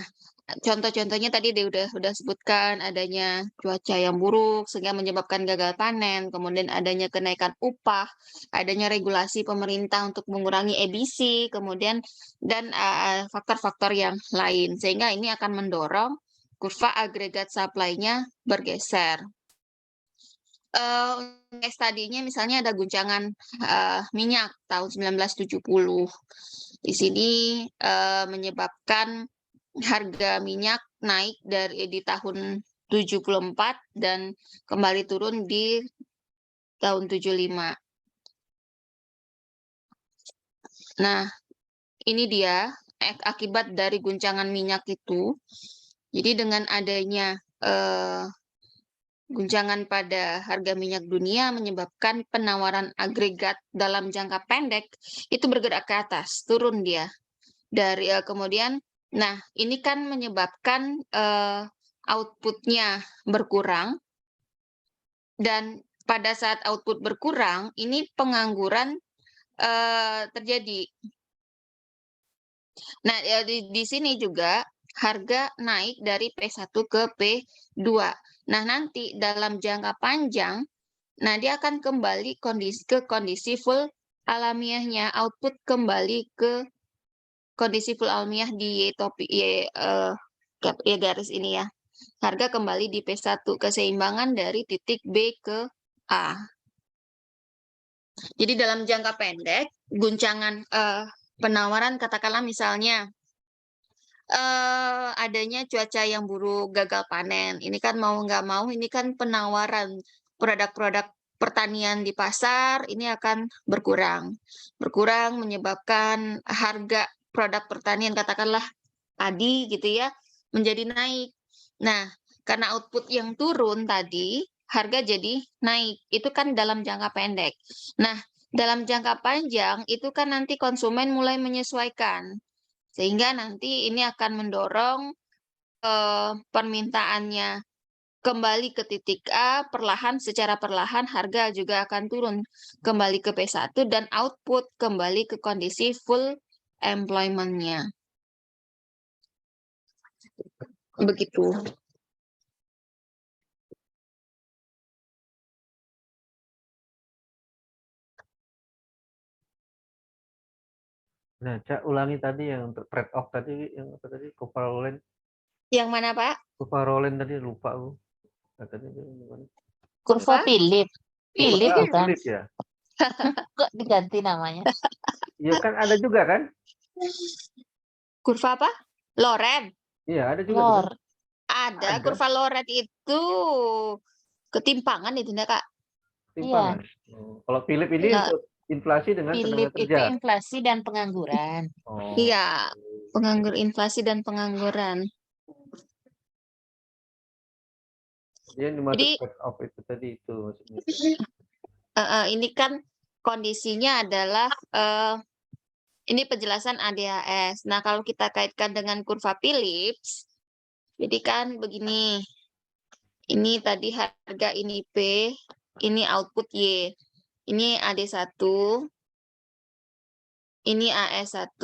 contoh-contohnya tadi dia udah sebutkan, adanya cuaca yang buruk sehingga menyebabkan gagal panen, kemudian adanya kenaikan upah, adanya regulasi pemerintah untuk mengurangi emisi, kemudian dan faktor-faktor yang lain, sehingga ini akan mendorong kurva agregat supply-nya bergeser. Case tadinya misalnya ada guncangan minyak tahun 1970. Di sini menyebabkan harga minyak naik di tahun 74 dan kembali turun di tahun 75. Nah, ini dia akibat dari guncangan minyak itu. Jadi dengan adanya guncangan pada harga minyak dunia menyebabkan penawaran agregat dalam jangka pendek itu bergerak ke atas, turun dia. Dari kemudian, nah ini kan menyebabkan outputnya berkurang, dan pada saat output berkurang, ini pengangguran terjadi. Nah, di sini juga harga naik dari P1 ke P2. Nah, nanti dalam jangka panjang, nah dia akan kembali ke kondisi full alamiahnya, output kembali ke kondisi full alamiah di topik garis ini ya. Harga kembali di P1, keseimbangan dari titik B ke A. Jadi dalam jangka pendek, guncangan penawaran katakanlah misalnya adanya cuaca yang buruk, gagal panen. Ini kan mau nggak mau, ini kan penawaran produk-produk pertanian di pasar ini akan berkurang. Berkurang menyebabkan harga produk pertanian, katakanlah padi gitu ya, menjadi naik. Nah, karena output yang turun tadi, harga jadi naik. Itu kan dalam jangka pendek. Nah, dalam jangka panjang itu kan nanti konsumen mulai menyesuaikan. Sehingga nanti ini akan mendorong permintaannya kembali ke titik A, secara perlahan harga juga akan turun kembali ke P1 dan output kembali ke kondisi full employment-nya. Begitu. Nah, Cak, ulangi tadi yang untuk trade off tadi, yang apa tadi, kurva Rowland. Yang mana, Pak? Kurva Rowland tadi lupa aku. Tadi gimana? Kurva Philip. Philip Ah, bukan? Philip ya. Kok diganti namanya? Iya kan ada juga kan? Kurva apa? Loren. Iya, ada juga Lor. kan? Ada. Ada. Kurva Loren itu ketimpangan itu, enggak, Kak? Timpangan. Kalau Philip ini Lah, untuk inflasi dengan tenaga Philip itu kerja. inflasi dan pengangguran. Oh. iya, inflasi dan pengangguran. Dia yang dimaksud Jadi trade off itu tadi itu maksudnya. ini kan kondisinya adalah ini penjelasan ADHS. Nah, kalau kita kaitkan dengan kurva Phillips, jadi kan begini. Ini tadi harga ini P, ini output Y. Ini AD1, ini AS1.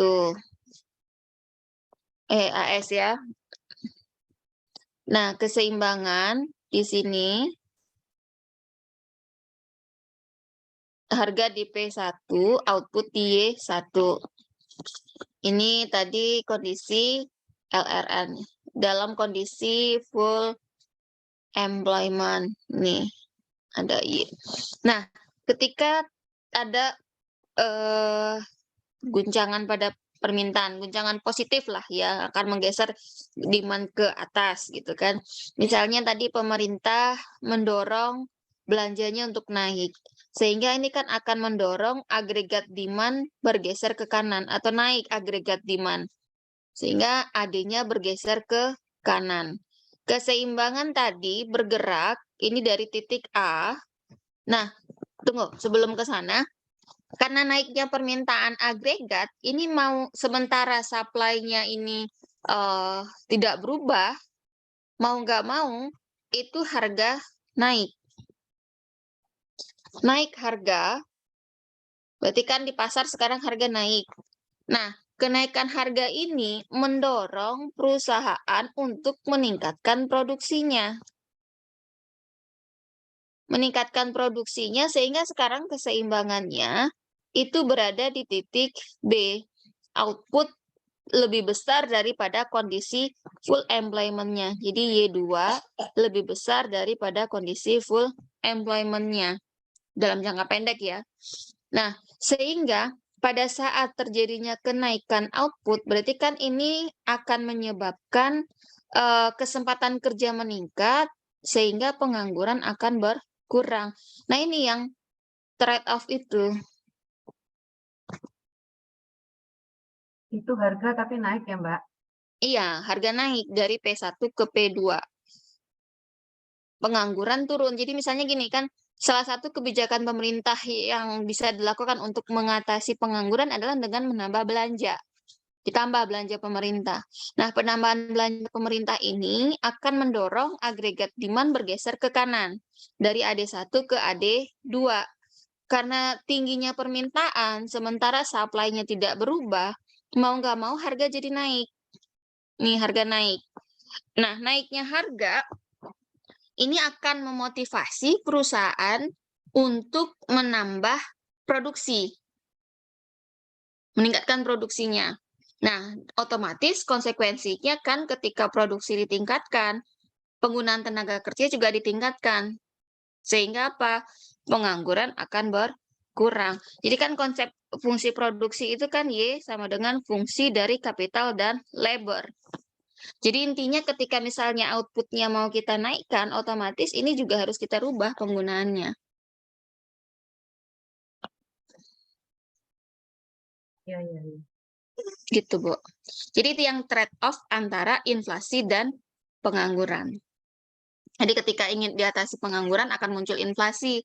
AS ya. Nah, keseimbangan di sini harga di P1, output di Y1. Ini tadi kondisi LRN dalam kondisi full employment. Nih, ada Y. Nah, ketika ada guncangan pada permintaan, guncangan positif lah ya, akan menggeser demand ke atas gitu kan. Misalnya tadi pemerintah mendorong belanjanya untuk naik, sehingga ini kan akan mendorong agregat demand bergeser ke kanan atau naik agregat demand, sehingga AD-nya bergeser ke kanan. Keseimbangan tadi bergerak ini dari titik A. Nah, tunggu sebelum ke sana. Karena naiknya permintaan agregat, ini mau sementara supply-nya ini tidak berubah, mau nggak mau, itu harga naik. Naik harga, berarti kan di pasar sekarang harga naik. Nah, kenaikan harga ini mendorong perusahaan untuk meningkatkan produksinya. Meningkatkan produksinya sehingga sekarang keseimbangannya itu berada di titik B. Output lebih besar daripada kondisi full employment-nya. Jadi Y2 lebih besar daripada kondisi full employment-nya dalam jangka pendek ya. Nah, sehingga pada saat terjadinya kenaikan output, berarti kan ini akan menyebabkan kesempatan kerja meningkat sehingga pengangguran akan berkurang. Nah, ini yang trade-off itu. Itu harga tapi naik ya, Mbak? Iya, harga naik dari P1 ke P2. Pengangguran turun. Jadi misalnya gini kan, salah satu kebijakan pemerintah yang bisa dilakukan untuk mengatasi pengangguran adalah dengan menambah belanja. Ditambah belanja pemerintah. Nah, penambahan belanja pemerintah ini akan mendorong agregat demand bergeser ke kanan. Dari AD1 ke AD2. Karena tingginya permintaan, sementara supply-nya tidak berubah, mau nggak mau harga jadi naik. Nih, harga naik. Nah, naiknya harga ini akan memotivasi perusahaan untuk menambah produksi, meningkatkan produksinya. Nah, otomatis konsekuensinya kan ketika produksi ditingkatkan, penggunaan tenaga kerja juga ditingkatkan. Sehingga apa? Pengangguran akan berkurang. Jadi kan konsep fungsi produksi itu kan Y sama dengan fungsi dari kapital dan labor. Jadi intinya ketika misalnya output-nya mau kita naikkan, otomatis ini juga harus kita rubah penggunaannya. Iya, iya, iya. Gitu, Bu. Jadi itu yang trade-off antara inflasi dan pengangguran. Jadi ketika ingin diatasi pengangguran akan muncul inflasi.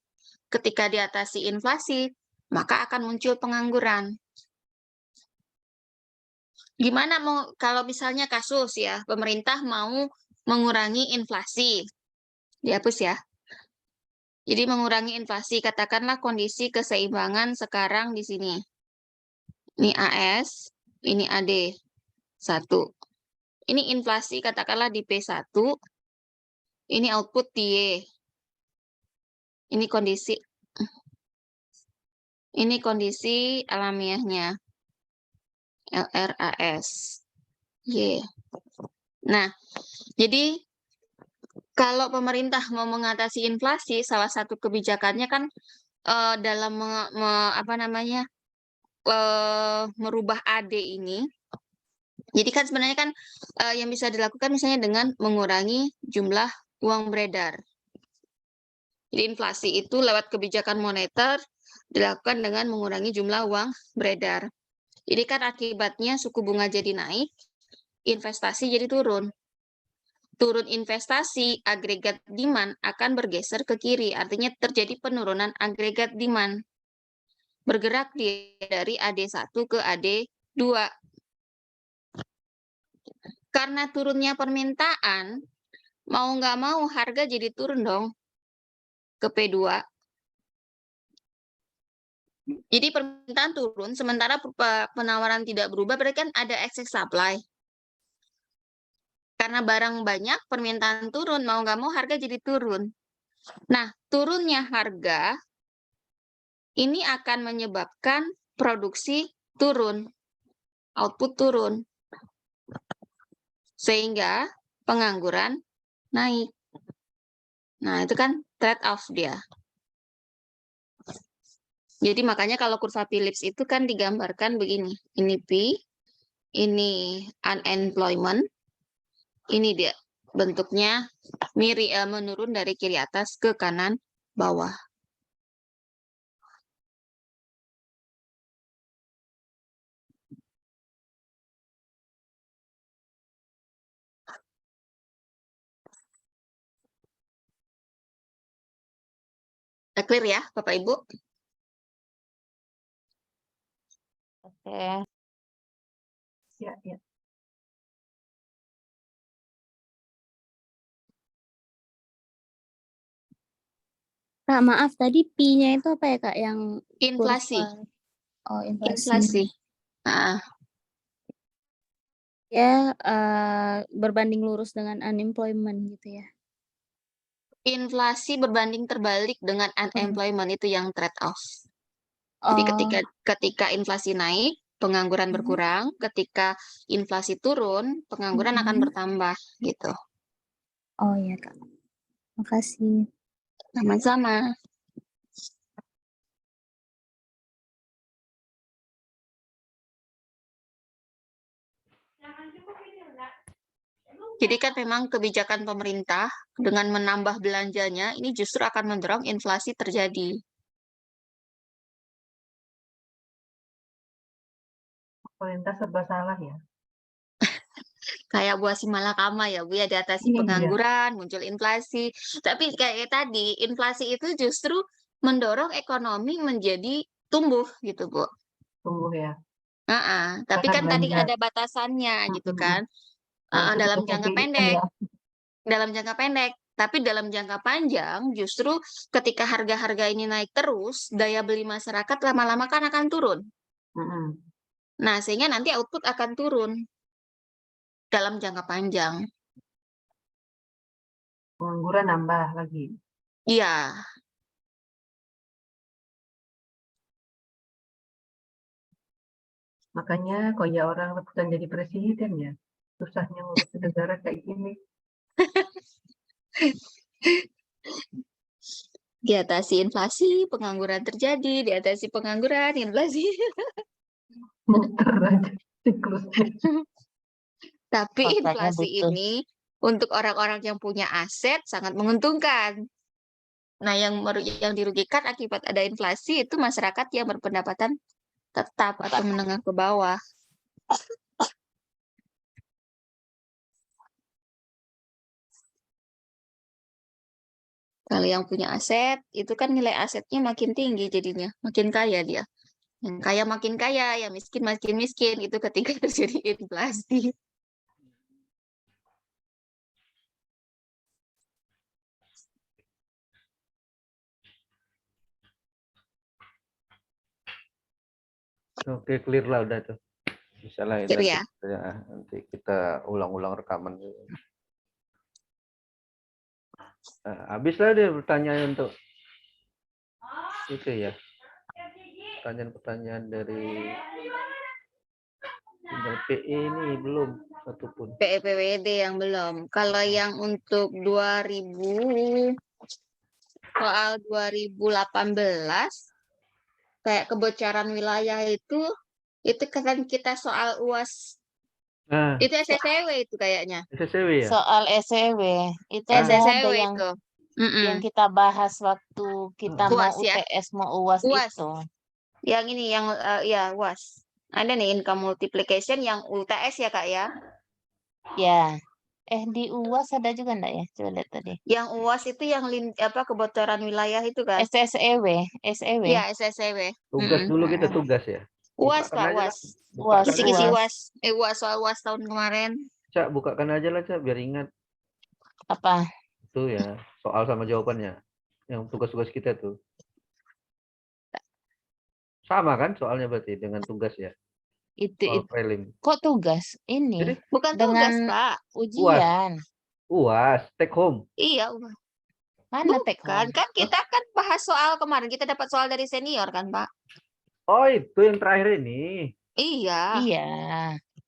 Ketika diatasi inflasi, maka akan muncul pengangguran. Gimana mau kalau misalnya kasus ya, pemerintah mau mengurangi inflasi. Dihapus ya. Jadi mengurangi inflasi, katakanlah kondisi keseimbangan sekarang di sini. Ini AS, ini AD1. Ini inflasi katakanlah di P1, ini output di Y. Ini kondisi alamiahnya. LRAS. Y. Nah, jadi kalau pemerintah mau mengatasi inflasi, salah satu kebijakannya kan dalam merubah AD ini. Jadi kan sebenarnya kan yang bisa dilakukan misalnya dengan mengurangi jumlah uang beredar. Jadi inflasi itu lewat kebijakan moneter dilakukan dengan mengurangi jumlah uang beredar. Jadi kan akibatnya suku bunga jadi naik, investasi jadi turun. Turun investasi, agregat demand akan bergeser ke kiri, artinya terjadi penurunan agregat demand. Bergerak dari AD1 ke AD2. Karena turunnya permintaan, mau nggak mau harga jadi turun dong ke P2. Jadi permintaan turun, sementara penawaran tidak berubah, berarti kan ada excess supply. Karena barang banyak, permintaan turun, mau nggak mau harga jadi turun. Nah, turunnya harga ini akan menyebabkan produksi turun, output turun. Sehingga pengangguran naik. Nah, itu kan trade-off dia. Jadi makanya kalau kurva Phillips itu kan digambarkan begini. Ini P, ini unemployment, ini dia bentuknya menurun dari kiri atas ke kanan bawah. Clear ya, Bapak Ibu? Oke. Ya, ya. Kak, maaf tadi P-nya itu apa ya Kak yang Inflasi. kurva? Oh, inflasi. Inflasi. Nah, Ya, berbanding lurus dengan unemployment gitu ya. Inflasi berbanding terbalik dengan unemployment itu yang trade off. Jadi Oh, ketika inflasi naik, pengangguran berkurang, ketika inflasi turun, pengangguran akan bertambah gitu. oh ya Kak. Makasih. Sama-sama. Jadi kan memang kebijakan pemerintah dengan menambah belanjanya ini justru akan mendorong inflasi terjadi. Pemerintah serba salah ya. Kayak buah si malakama ya, Bu, ya, diatasi Iya. pengangguran, muncul inflasi. Tapi kayak tadi, inflasi itu justru mendorong ekonomi menjadi tumbuh gitu, Bu. Tumbuh ya. Tapi Karena kan tadi belanja. ada batasannya gitu kan. Nanti Dalam kita jangka KPI kan pendek, ya. Tapi dalam jangka panjang justru ketika harga-harga ini naik terus, daya beli masyarakat lama-lama kan akan turun. Mm-mm. Nah, sehingga nanti output akan turun dalam jangka panjang. Pengangguran nambah lagi. Iya, Makanya kok ya orang rebutan jadi presiden ya. Susahnya ngurus negara kayak gini. diatasi inflasi, pengangguran terjadi, diatasi pengangguran, inflasi. Muter aja siklusnya. Tapi Makanya inflasi betul. ini untuk orang-orang yang punya aset sangat menguntungkan. Nah, yang dirugikan akibat ada inflasi itu masyarakat yang berpendapatan tetap atau menengah ke bawah. Kalau yang punya aset, itu kan nilai asetnya makin tinggi jadinya, makin kaya dia. Yang kaya makin kaya, yang miskin makin miskin, itu ketika terjadi inflasi. Oke, clear lah udah tuh. Bisa lah Clear ya? nanti kita ulang-ulang rekaman. Habis lah deh pertanyaan untuk itu ya. Pertanyaan-pertanyaan dari tinggal PE ini belum satupun. PEPWD yang belum. Kalau yang untuk 2000, soal 2018, kayak kebocoran wilayah itu kan kita soal UAS. Nah, Itu SSW itu kayaknya. SSW ya? Soal SEW itu ada SSW yang itu. kita bahas waktu kita mau UAS ya? UTS mau UAS UAS. itu. Yang ini yang ya UAS. Ada nih income multiplication yang UTS ya Kak ya. Ya. Di UAS ada juga enggak ya? Coba lihat tadi. Yang UAS itu yang kebocoran wilayah itu kan. SEW. Iya, SSW. Tugas dulu kita tugas ya. UAS Bukakan Kak, aja lah. UAS. UAS, Kisi-kisi UAS. UAS. UAS soal UAS tahun kemarin. Cak, bukakan aja lah, Cak, biar ingat. Apa? Itu ya, soal sama jawabannya. Yang tugas-tugas kita tuh. Sama kan soalnya berarti dengan tugas ya? Soal Itu prelim. kok tugas? Ini Jadi, Bukan dengan tugas, Pak. ujian. UAS, take home. Iya, Mana take bukan. home? Kan kita kan bahas soal kemarin. Kita dapat soal dari senior kan, Pak? Oh, itu yang terakhir ini. Iya. Iya.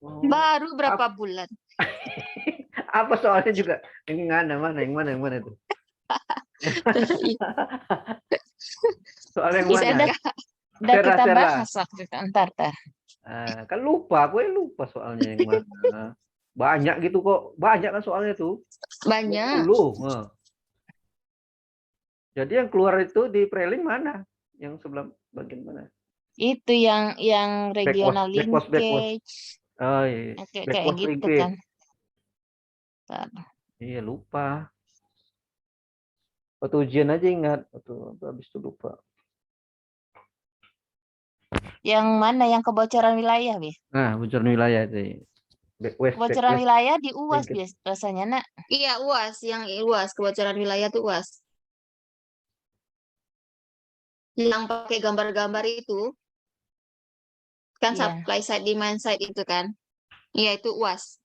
Oh. Baru berapa bulan. Apa soalnya juga? Yang mana itu? Soal yang Bisa mana? udah kita Sera. bahas waktu itu. Ntar. Kan lupa, gue lupa soalnya yang mana. Banyak gitu kok. Banyak kan soalnya tuh. Banyak. 20. Jadi yang keluar itu di prelim mana? Yang sebelah bagian mana? Itu yang regional linkage. Oh iya. Kayak gitu linkage. kan. Ntar. Iya, lupa. Waktu ujian aja ingat. Habis itu lupa. Yang mana yang kebocoran wilayah, Bi? Nah, kebocoran wilayah itu. Kebocoran wilayah di UAS biasanya, Nak. Iya, UAS. Yang UAS, kebocoran wilayah tuh UAS. Yang pakai gambar-gambar itu. Kan Iya. supply side, demand side itu kan. Iya, itu UAS.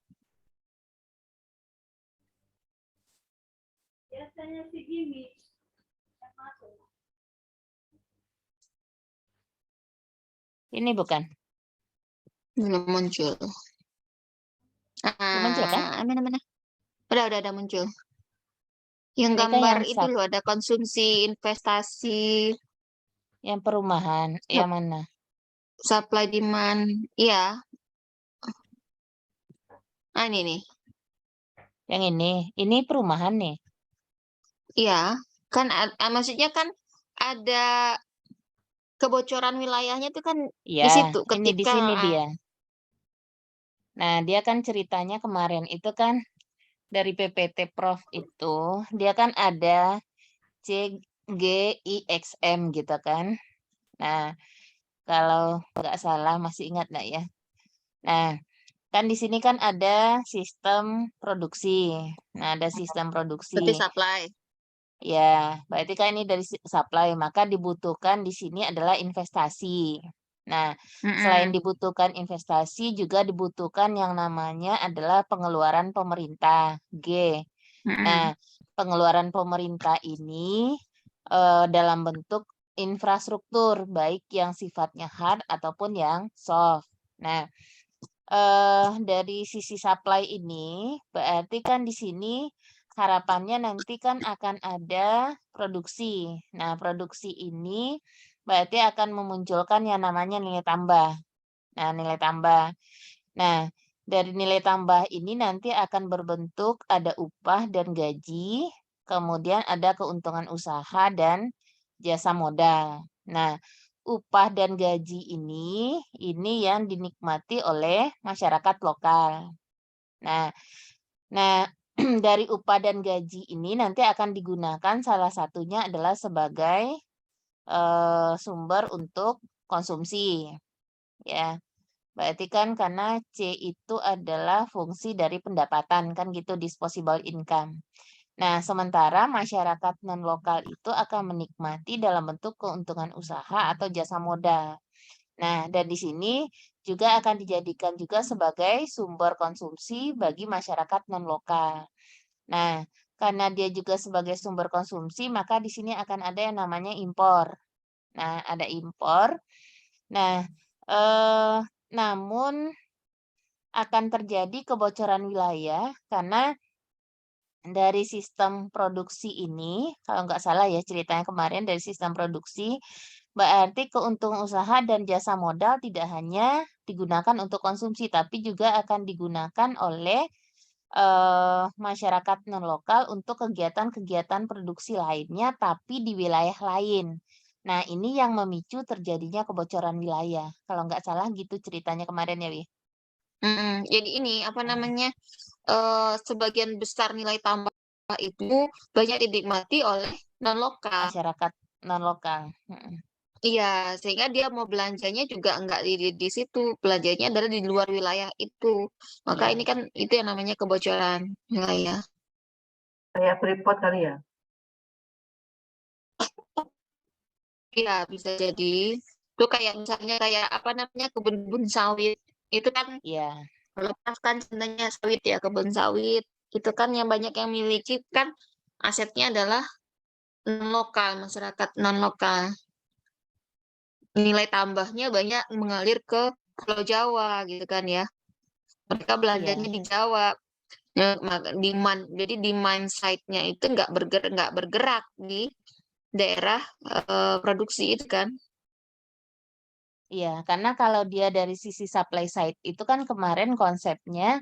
Ini bukan. Belum muncul. Belum muncul kan? Mana? Udah muncul. Yang Ini kan gambar yang itu loh, ada konsumsi, investasi, yang perumahan. Yang mana? supply demand. Iya. Ini nih. Yang ini. Ini perumahan nih. Iya. Kan maksudnya kan ada kebocoran wilayahnya itu kan di Ya, situ ini di ketika sini dia. Nah, dia kan ceritanya kemarin itu kan dari PPT Prof itu, dia kan ada CGIXM gitu kan. Nah, kalau nggak salah masih ingat nggak ya? Nah, kan di sini kan ada sistem produksi. Nah, ada sistem berarti produksi. supply. Ya, berarti kan ini dari supply, maka dibutuhkan di sini adalah investasi. Nah, selain dibutuhkan investasi, juga dibutuhkan yang namanya adalah pengeluaran pemerintah, G. Nah, pengeluaran pemerintah ini dalam bentuk infrastruktur, baik yang sifatnya hard ataupun yang soft. Nah, dari sisi supply ini, berarti kan di sini harapannya nanti kan akan ada produksi. Nah, produksi ini berarti akan memunculkan yang namanya nilai tambah. Nah, nilai tambah. Nah, dari nilai tambah ini nanti akan berbentuk ada upah dan gaji, kemudian ada keuntungan usaha dan jasa modal. Nah, upah dan gaji ini yang dinikmati oleh masyarakat lokal. Nah, dari upah dan gaji ini nanti akan digunakan salah satunya adalah sebagai sumber untuk konsumsi, ya. Berarti kan karena C itu adalah fungsi dari pendapatan, kan gitu, disposable income. Nah, sementara masyarakat non-lokal itu akan menikmati dalam bentuk keuntungan usaha atau jasa modal. Nah, dan di sini juga akan dijadikan juga sebagai sumber konsumsi bagi masyarakat non-lokal. Nah, karena dia juga sebagai sumber konsumsi, maka di sini akan ada yang namanya impor. Nah, ada impor. Nah, namun akan terjadi kebocoran wilayah karena dari sistem produksi ini, kalau nggak salah ya ceritanya kemarin dari sistem produksi, berarti keuntungan usaha dan jasa modal tidak hanya digunakan untuk konsumsi, tapi juga akan digunakan oleh masyarakat non-lokal untuk kegiatan-kegiatan produksi lainnya, tapi di wilayah lain. Nah, ini yang memicu terjadinya kebocoran wilayah. Kalau nggak salah gitu ceritanya kemarin ya, Wi. Jadi ini apa namanya, sebagian besar nilai tambah itu banyak dinikmati oleh non-lokal. Masyarakat non-lokal. Iya, sehingga dia mau belanjanya juga enggak di situ, belanjanya adalah di luar wilayah itu. Maka Iya. ini kan itu yang namanya kebocoran wilayah. Kayak Freeport kali ya. Iya, bisa jadi. Itu kayak misalnya kayak apa namanya kebun-kebun sawit. Itu kan Iya. melepaskan sebenarnya sawit ya, kebun sawit. Itu kan yang banyak yang miliki kan asetnya adalah non-lokal, masyarakat non-lokal. Nilai tambahnya banyak mengalir ke Pulau Jawa gitu kan ya. Mereka belanjanya Iya. di Jawa. Ya, jadi demand side-nya itu nggak bergerak di daerah produksi itu kan. Iya, karena kalau dia dari sisi supply side itu kan kemarin konsepnya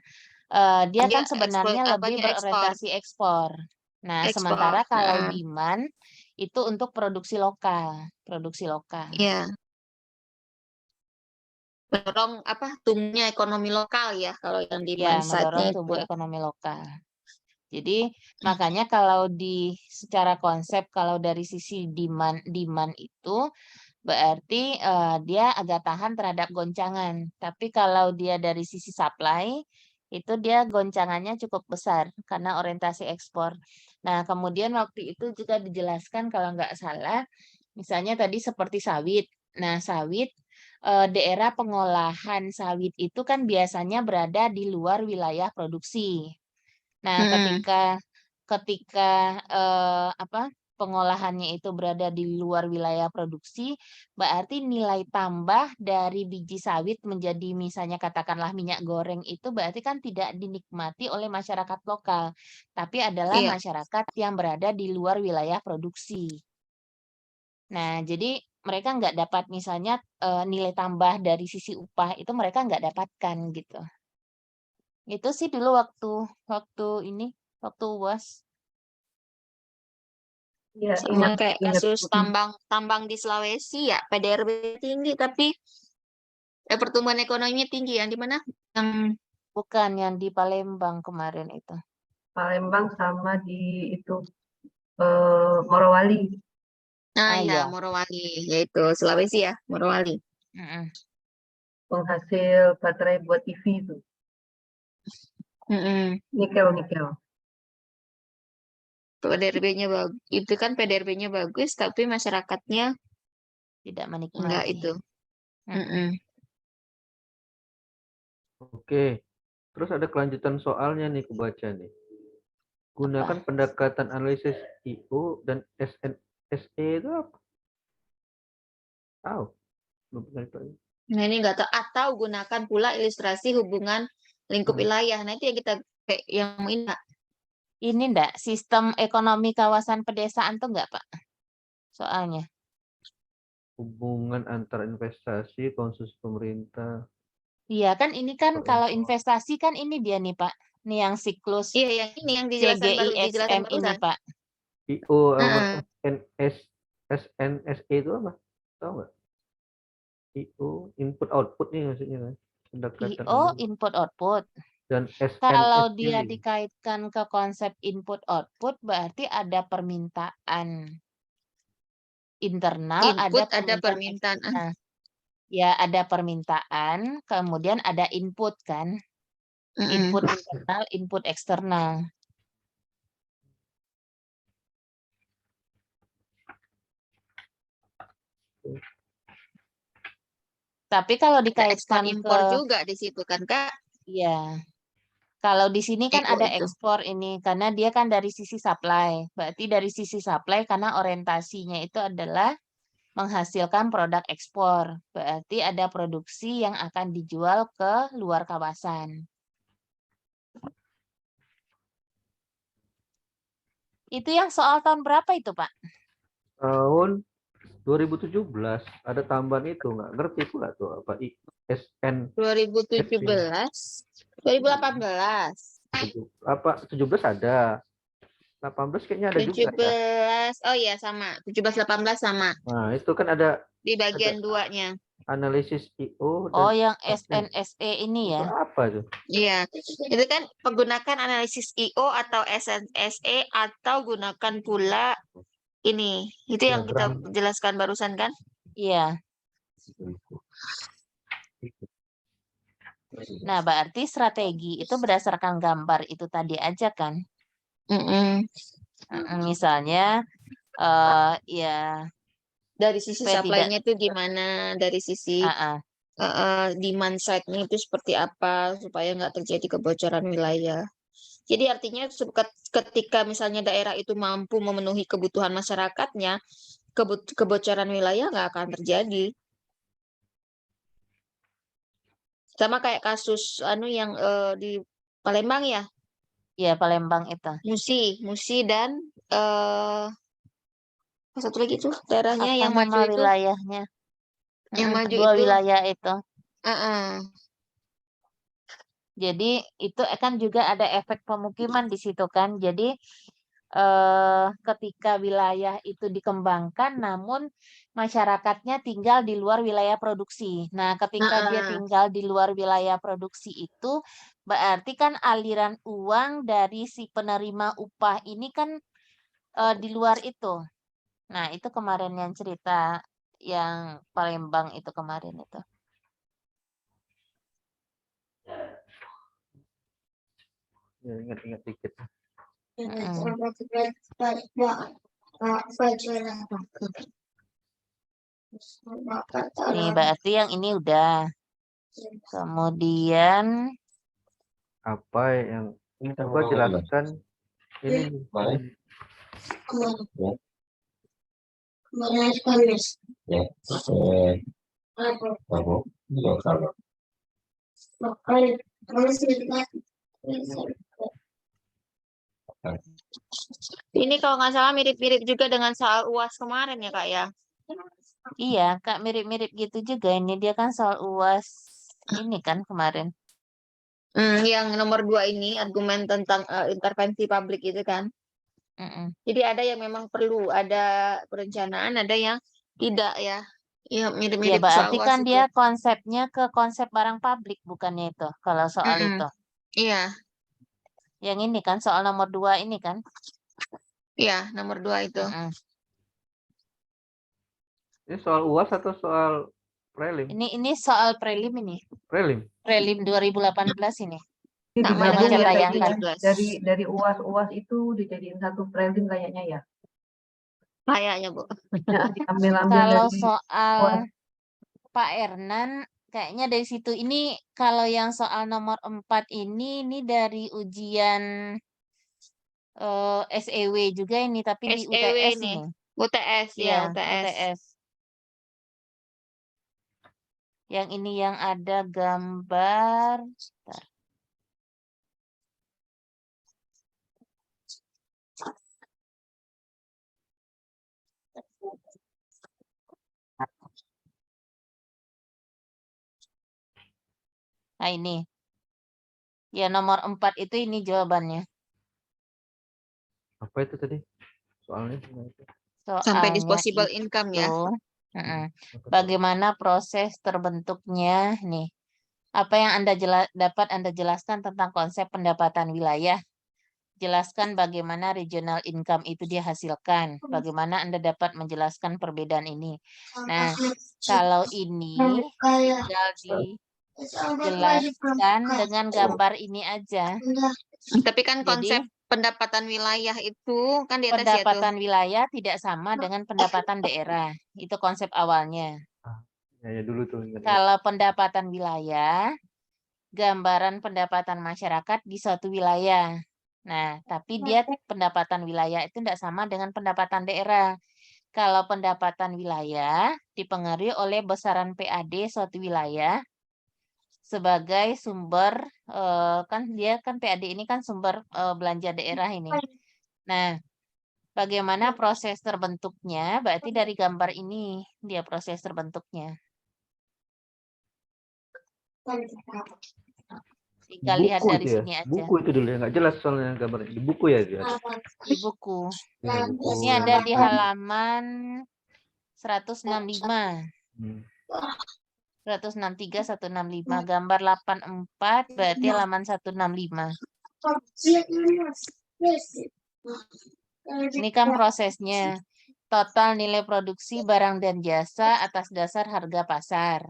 dia Dia kan sebenarnya lebih apanya ekspor, berorientasi ekspor. Nah, sementara kalau demand itu untuk produksi lokal, ya mendorong apa tumbuhnya ekonomi lokal ya kalau yang Ya, demand side-nya mendorong itu. tumbuh ekonomi lokal. Jadi makanya kalau secara konsep kalau dari sisi demand itu berarti dia agak tahan terhadap goncangan. Tapi kalau dia dari sisi supply itu dia goncangannya cukup besar karena orientasi ekspor. Nah, kemudian waktu itu juga dijelaskan kalau nggak salah, misalnya tadi seperti sawit. Nah, sawit daerah pengolahan sawit itu kan biasanya berada di luar wilayah produksi. Nah, ketika pengolahannya itu berada di luar wilayah produksi, berarti nilai tambah dari biji sawit menjadi misalnya katakanlah minyak goreng itu berarti kan tidak dinikmati oleh masyarakat lokal, tapi adalah Iya. masyarakat yang berada di luar wilayah produksi. Nah, jadi mereka nggak dapat misalnya nilai tambah dari sisi upah itu mereka nggak dapatkan gitu. Itu sih dulu waktu UAS. Iya, Sama ingat kayak ingat. kasus tambang di Sulawesi ya, PDRB tinggi tapi pertumbuhan ekonominya tinggi, yang di mana? Yang Bukan yang di Palembang kemarin itu. Palembang sama di itu Morowali. Ah, ya, iya. Morowali, yaitu Sulawesi ya, Morowali. Mm-mm. Penghasil baterai buat EV itu. Nikel. PDRB-nya bagus. Itu kan PDRB-nya bagus, tapi masyarakatnya Tidak enggak menikmati. itu. Mm-mm. Oke. Terus ada kelanjutan soalnya nih kebaca nih. Gunakan pendekatan analisis IO dan SNSE itu apa? Tahu? Belum pernah itu. Nah, ini enggak tahu. Atau gunakan pula ilustrasi hubungan lingkup wilayah. Nah, itu yang kita yang ini, Pak. Ini enggak sistem ekonomi kawasan pedesaan tuh enggak, Pak? Soalnya. Hubungan antar investasi, konsumsi pemerintah. Iya kan ini kan kalau investasi kan ini dia nih Pak. Nih yang siklus Iya, yang ini yang dijelaskan CGIXM ini barusan. Pak. IO sama SNSE itu apa? Tahu nggak? IO input output nih maksudnya kan. Pendekatan IO input output. dan Kalau SNSE. dia dikaitkan ke konsep input output berarti ada permintaan internal, Input, ada permintaan eksternal. Ya ada permintaan, kemudian ada input kan. Input internal, input eksternal. Tapi kalau dikaitkan impor ke juga di situ kan, Kak? Iya. Kalau di sini kan IO ada itu. ekspor ini karena dia kan dari sisi supply. Berarti dari sisi supply karena orientasinya itu adalah menghasilkan produk ekspor. Berarti ada produksi yang akan dijual ke luar kawasan. Itu yang soal tahun berapa itu, Pak? Tahun 2017 ada tambahan itu, nggak ngerti pula tuh apa ISN 2017, 2018. apa 17 ada. 18 kayaknya ada juga 17, ya. oh iya sama. 17-18 sama. Nah, itu kan ada Di bagian duanya. analisis IO Oh, dan yang SNSE ini itu ya? apa tuh? Iya, itu kan menggunakan analisis IO atau SNSE atau gunakan pula ini. Itu yang kita Diagram. jelaskan barusan kan? Iya. Nah, berarti strategi itu berdasarkan gambar itu tadi aja kan? Misalnya, ya dari sisi supaya supply-nya itu gimana, dari sisi demand side-nya itu seperti apa supaya nggak terjadi kebocoran wilayah. Jadi artinya ketika misalnya daerah itu mampu memenuhi kebutuhan masyarakatnya, kebocoran wilayah nggak akan terjadi. Sama kayak kasus yang di Palembang ya. Iya, Palembang itu. Musi dan satu lagi tuh daerahnya Apa yang nama maju itu. wilayahnya? Yang maju Dua itu. wilayah itu. Jadi itu kan juga ada efek pemukiman di situ kan. Jadi ketika wilayah itu dikembangkan namun masyarakatnya tinggal di luar wilayah produksi. Nah, ketika dia tinggal di luar wilayah produksi itu berarti kan aliran uang dari si penerima upah ini kan di luar itu. Nah, itu kemarin yang cerita yang Palembang itu kemarin itu. Ya, ingat-ingat dikit. Nih, berarti yang ini udah. Kemudian Apa yang ini coba jelaskan ini. Ini kalau nggak salah mirip-mirip juga dengan soal UAS kemarin ya Kak ya. iya, Kak, mirip-mirip gitu juga. Ini dia kan soal UAS ini kan kemarin. Yang nomor 2 ini argumen tentang intervensi publik itu kan. Mm-mm. Jadi ada yang memang perlu, ada perencanaan, ada yang tidak ya. Iya Ya, mirip-mirip soal berarti UAS kan itu. dia konsepnya ke konsep barang publik, bukannya itu. Kalau soal Mm-mm. itu. Iya, Yang ini kan soal nomor 2 ini kan. iya nomor 2 itu. Mm-mm. Ini soal UAS atau soal prelim? Ini soal prelim ini. Prelim. Prelim 2018 ini. Ini Sama Sama dengan digabung ya catatan. kayaknya. 2013. Dari UAS itu dijadiin satu prelim kayaknya ya. Kayaknya Bu. Ya, diambil-ambil Kalau dari soal UAS. Pak Ernan, kayaknya dari situ. Ini kalau yang soal nomor 4 ini dari ujian SEW juga ini, tapi di SEW UTS ini. ini. UTS ya, Iya, UTS. UTS. Yang ini yang ada gambar. Bentar. Nah ini. Ya nomor 4 itu ini jawabannya. Apa itu tadi? Soalnya Sampai Soalnya disposable income ya. itu, bagaimana proses terbentuknya nih. Apa yang dapat Anda jelaskan tentang konsep pendapatan wilayah? Jelaskan bagaimana regional income itu dihasilkan. Bagaimana Anda dapat menjelaskan perbedaan ini. Nah, kalau ini tinggal dijelaskan dengan gambar ini aja. Tapi kan konsep Jadi pendapatan wilayah itu kan di atas ya tuh. pendapatan wilayah tidak sama dengan pendapatan daerah. Itu konsep awalnya. ya dulu tuh. Kalau pendapatan wilayah, gambaran pendapatan masyarakat di suatu wilayah. Nah, tapi dia pendapatan wilayah itu tidak sama dengan pendapatan daerah. Kalau pendapatan wilayah dipengaruhi oleh besaran PAD suatu wilayah sebagai sumber, kan dia kan PAD ini kan sumber belanja daerah ini. Nah, bagaimana proses terbentuknya? Berarti dari gambar ini dia proses terbentuknya. Tinggal lihat Buku dari itu ya? sini aja. Buku itu dulu ya, nggak jelas soalnya gambarnya. Di buku ya dia. Di buku. Ya, buku Ini yang ada di buku. halaman 165. 163, 165. Gambar 84 berarti halaman 165. Ini kan prosesnya. Total nilai produksi barang dan jasa atas dasar harga pasar.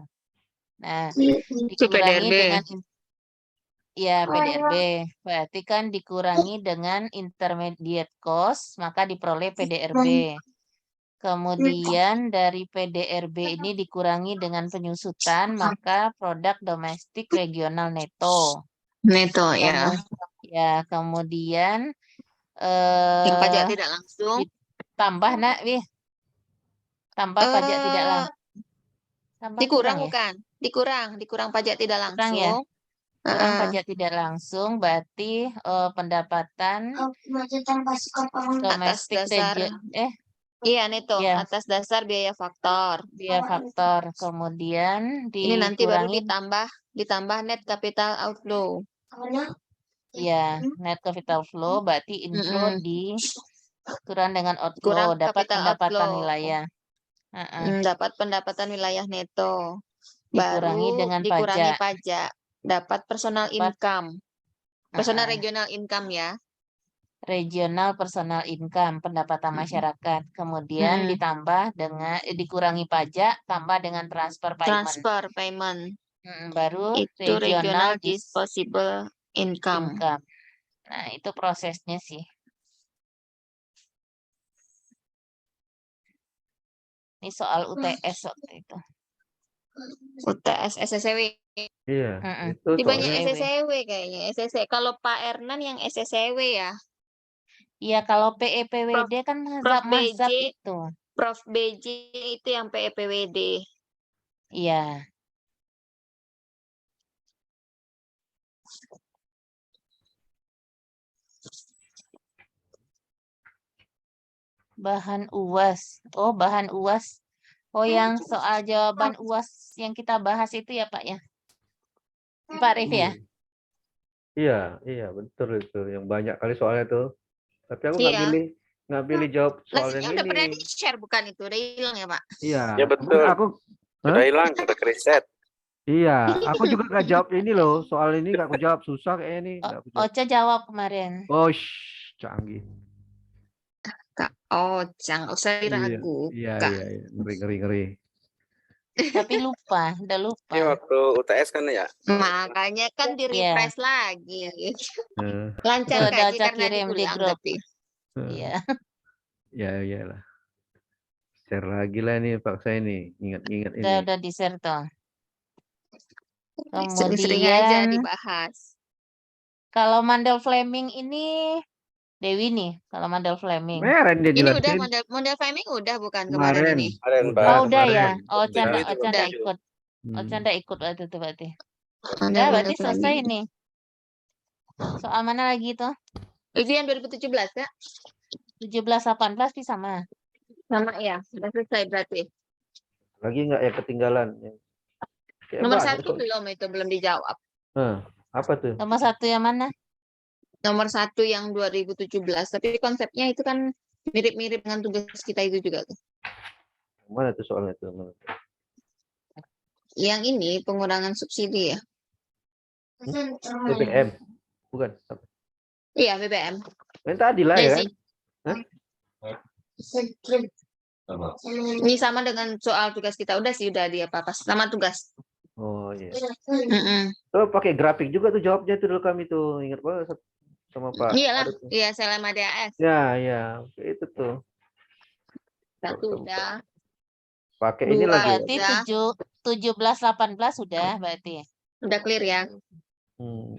Nah, dikurangi PDRB. dengan ya PDRB. Berarti kan dikurangi dengan intermediate cost, maka diperoleh PDRB. Kemudian dari PDRB ini dikurangi dengan penyusutan, maka produk domestik regional neto. Neto ya. Ya, kemudian Yang pajak tidak langsung. tambah nak, Wih. Tambah pajak tidak langsung. Dikurang Ya? bukan? Dikurang pajak tidak Kurang ya? langsung. Kurang pajak tidak langsung berarti pendapatan domestik Iya neto ya, atas dasar biaya faktor. biaya faktor. Kemudian Ini nanti baru dikurangi ditambah net capital outflow. ya, net capital flow berarti inflow dikurang dengan outflow, Kurang dapat capital pendapatan outflow. wilayah. Dapat pendapatan wilayah neto. Dikurangi Baru dengan dikurangi pajak. pajak. Dapat personal income. Personal regional income ya. Regional personal income, pendapatan masyarakat. Kemudian ditambah dengan dikurangi pajak, tambah dengan transfer payment. Transfer payment. Baru Itu regional regional disposable income. Nah, itu prosesnya sih. Ini soal UTS waktu itu. UTS SSW. Iya, Mm-mm. itu Ini banyak soalnya SSW kayaknya. SSW. Kalau Pak Ernan yang SSW ya. Iya, kalau PEPWD kan Prof. mazhab BJ. itu. Prof. BJ itu yang PEPWD. Iya. Bahan UAS. Oh, bahan UAS. Oh, yang soal jawaban UAS yang kita bahas itu ya, Pak ya? Pak Rif ya? iya betul itu yang banyak kali soalnya tuh. Tapi aku Iya. nggak pilih jawab soal Lesnya yang udah pernah ini. di-share bukan itu? Udah hilang ya, Pak? Iya. Ya betul. Aku Udah hilang, udah kriset. iya, aku juga nggak jawab ini loh. Soal ini nggak aku jawab, susah kayaknya ini. Nggak aku jawab. Ocha jawab kemarin. Oh, canggih. Kak Ojang, nggak usah Iya, diragukan. ngeri. Tapi lupa, udah lupa. Ini waktu UTS kan ya? Makanya kan di-refresh lagi. Eh, Lancar Udah kaji Ocha karena kirim di diulang grup. tapi. Iya. ya iyalah. Share lagi lah ini paksa ini. Ingat-ingat ini. Udah di-share toh. Sering-sering aja Kemudian dibahas. kalau Mandel Fleming ini Dewi nih, kalau Mandel Fleming. Kemarin dia Ini udah jelasin. model framing udah bukan kemarin Kemarin. ini. Kemarin, Udah, Oh, udah kemarin. ya. Oh, Minggu Canda, itu Canda udah. ikut. Oh, Canda ikut waktu itu berarti. Model Udah, berarti model selesai framing. ini. Soal mana lagi tuh? Itu yang 2017 ya? 17-18 sih sama. Sama ya, sudah selesai berarti. Lagi nggak yang ketinggalan? Kayak Nomor banyak 1 soal. belum dijawab. Apa tuh? Nomor 1 yang mana? Nomor 1 yang 2017, tapi konsepnya itu kan mirip-mirip dengan tugas kita itu juga tuh. Mana tuh soalnya tuh? Mana tuh? Yang ini pengurangan subsidi ya. BBM. Bukan. Apa? Iya, BBM. Yang tadi lah ya kan? Ini sama dengan soal tugas kita. Udah sih, udah dia apa sama tugas. Oh iya. Mm-mm. Tuh pakai grafik juga tuh jawabnya tuh dulu kami tuh. Ingat banget sama Pak. Iyalah, Arif tuh. iya selama DAS. Ya, itu tuh. 1 udah. Pakai 2 ini lagi. Berarti 17-18 sudah berarti. udah clear ya.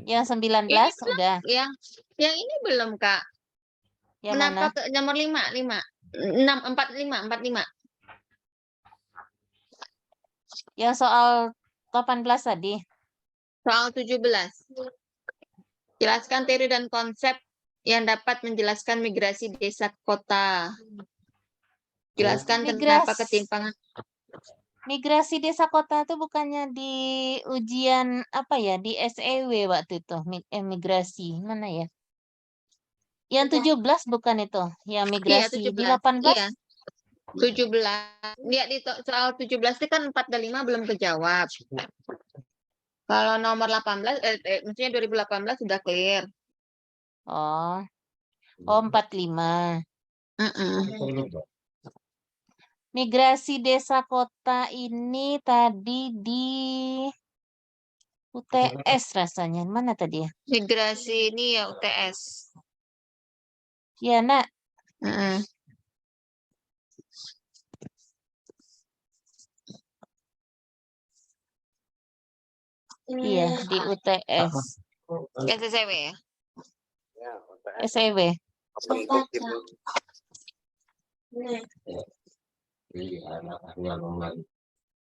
Yang 19 Ini udah. Yang ini belum, Kak. Yang Kenapa mana? ke nomor 45? Yang soal 18 tadi. Soal 17. Jelaskan teori dan konsep yang dapat menjelaskan migrasi desa kota. Jelaskan kenapa ketimpangan. Migrasi desa kota itu bukannya di ujian apa ya, di SEW waktu itu, migrasi mana ya? Yang 17 bukan itu, yang migrasi Iya, 17. di 18. Iya. 17. Lihat di soal 17 itu kan 4 dan 5 belum kejawab. Kalau nomor 18 maksudnya 2018 sudah clear. Oh. Oh, 45. Migrasi desa kota ini tadi di UTS rasanya. Mana tadi ya? Migrasi ini ya UTS. Ya, Nak. Iya, di UTS. SSW ya? SEW. Bentuk gitu.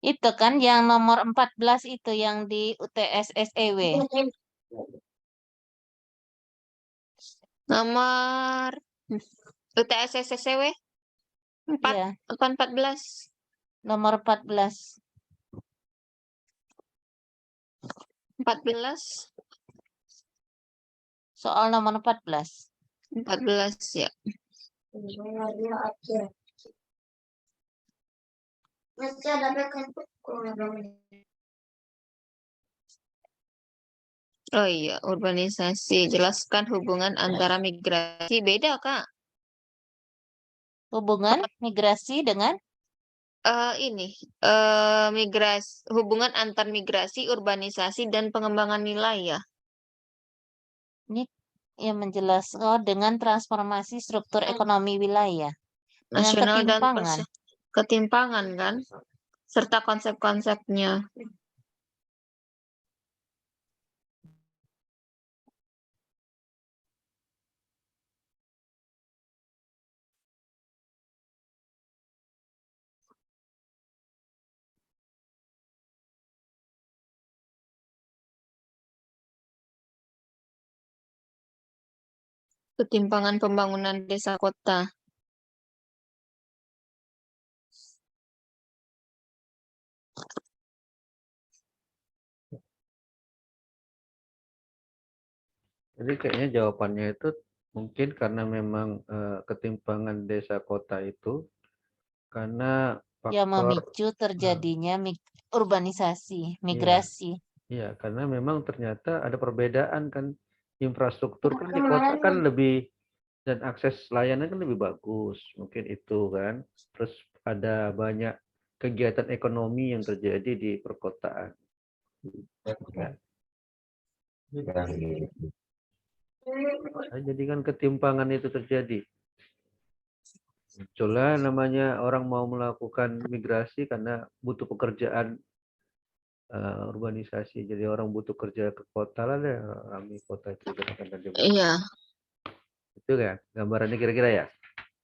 Itu kan yang nomor 14 itu yang di UTS SEW. Nomor UTS SSW 4 Iya, 14. nomor 14. 14. Soal nomor 14. 14 ya. Oh iya, urbanisasi. Jelaskan hubungan antara migrasi. Beda, Kak. Hubungan migrasi dengan migrasi, hubungan antar migrasi, urbanisasi, dan pengembangan wilayah. ini yang menjelaskan dengan transformasi struktur ekonomi wilayah. Dengan Nasional dan ketimpangan. ketimpangan kan, serta konsep-konsepnya. Ketimpangan pembangunan desa kota. Jadi kayaknya jawabannya itu mungkin karena memang ketimpangan desa kota itu karena Ya faktor memicu terjadinya urbanisasi, iya, migrasi. iya, karena memang ternyata ada perbedaan kan, infrastruktur kan di kota kan lebih, dan akses layanan kan lebih bagus, mungkin itu kan. Terus ada banyak kegiatan ekonomi yang terjadi di perkotaan. Ya. Nah, jadi kan ketimpangan itu terjadi. Muncullah namanya orang mau melakukan migrasi karena butuh pekerjaan, urbanisasi. Jadi orang butuh kerja ke kota lah deh, ramai kota itu dikatakan tadi. Iya, Itu kan gambarannya kira-kira ya,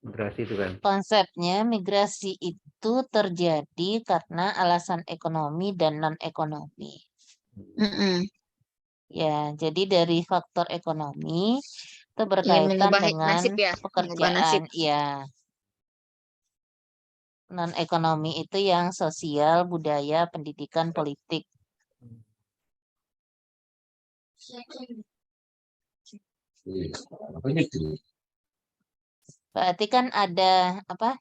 migrasi itu kan. Konsepnya migrasi itu terjadi karena alasan ekonomi dan non-ekonomi. mm-mm. Ya, jadi dari faktor ekonomi itu Ya, berkaitan mengubah dengan nasib ya, mengubah nasib. pekerjaan. Ya, non-ekonomi itu yang sosial, budaya, pendidikan, politik. Berarti kan ada apa?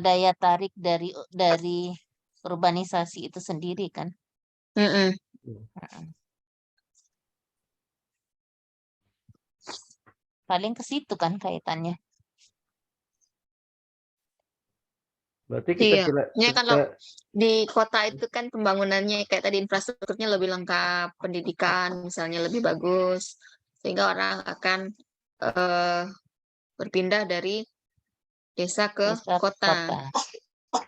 Daya tarik dari urbanisasi itu sendiri kan. Mm-mm. Paling ke situ kan kaitannya. Berarti kita Iya, ya kalau kita di kota itu kan pembangunannya kayak tadi infrastrukturnya lebih lengkap, pendidikan misalnya lebih bagus, sehingga orang akan eh, berpindah dari desa ke Desa kota. kota.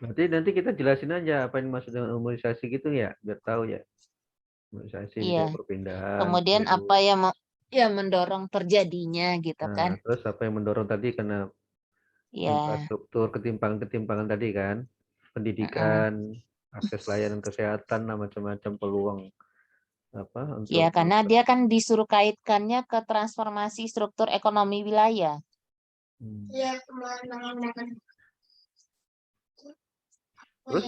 berarti nanti kita jelasin aja apa yang maksud dengan urbanisasi gitu ya, biar tahu ya. Urbanisasi Iya. kayak perpindahan. Kemudian penduduk. apa yang mendorong terjadinya gitu kan. Nah, terus apa yang mendorong tadi karena Ya, infrastruktur, ketimpangan tadi kan, pendidikan, akses layanan kesehatan, nah, macam-macam peluang apa ya untuk karena dia kan disuruh kaitkannya ke transformasi struktur ekonomi wilayah. Terus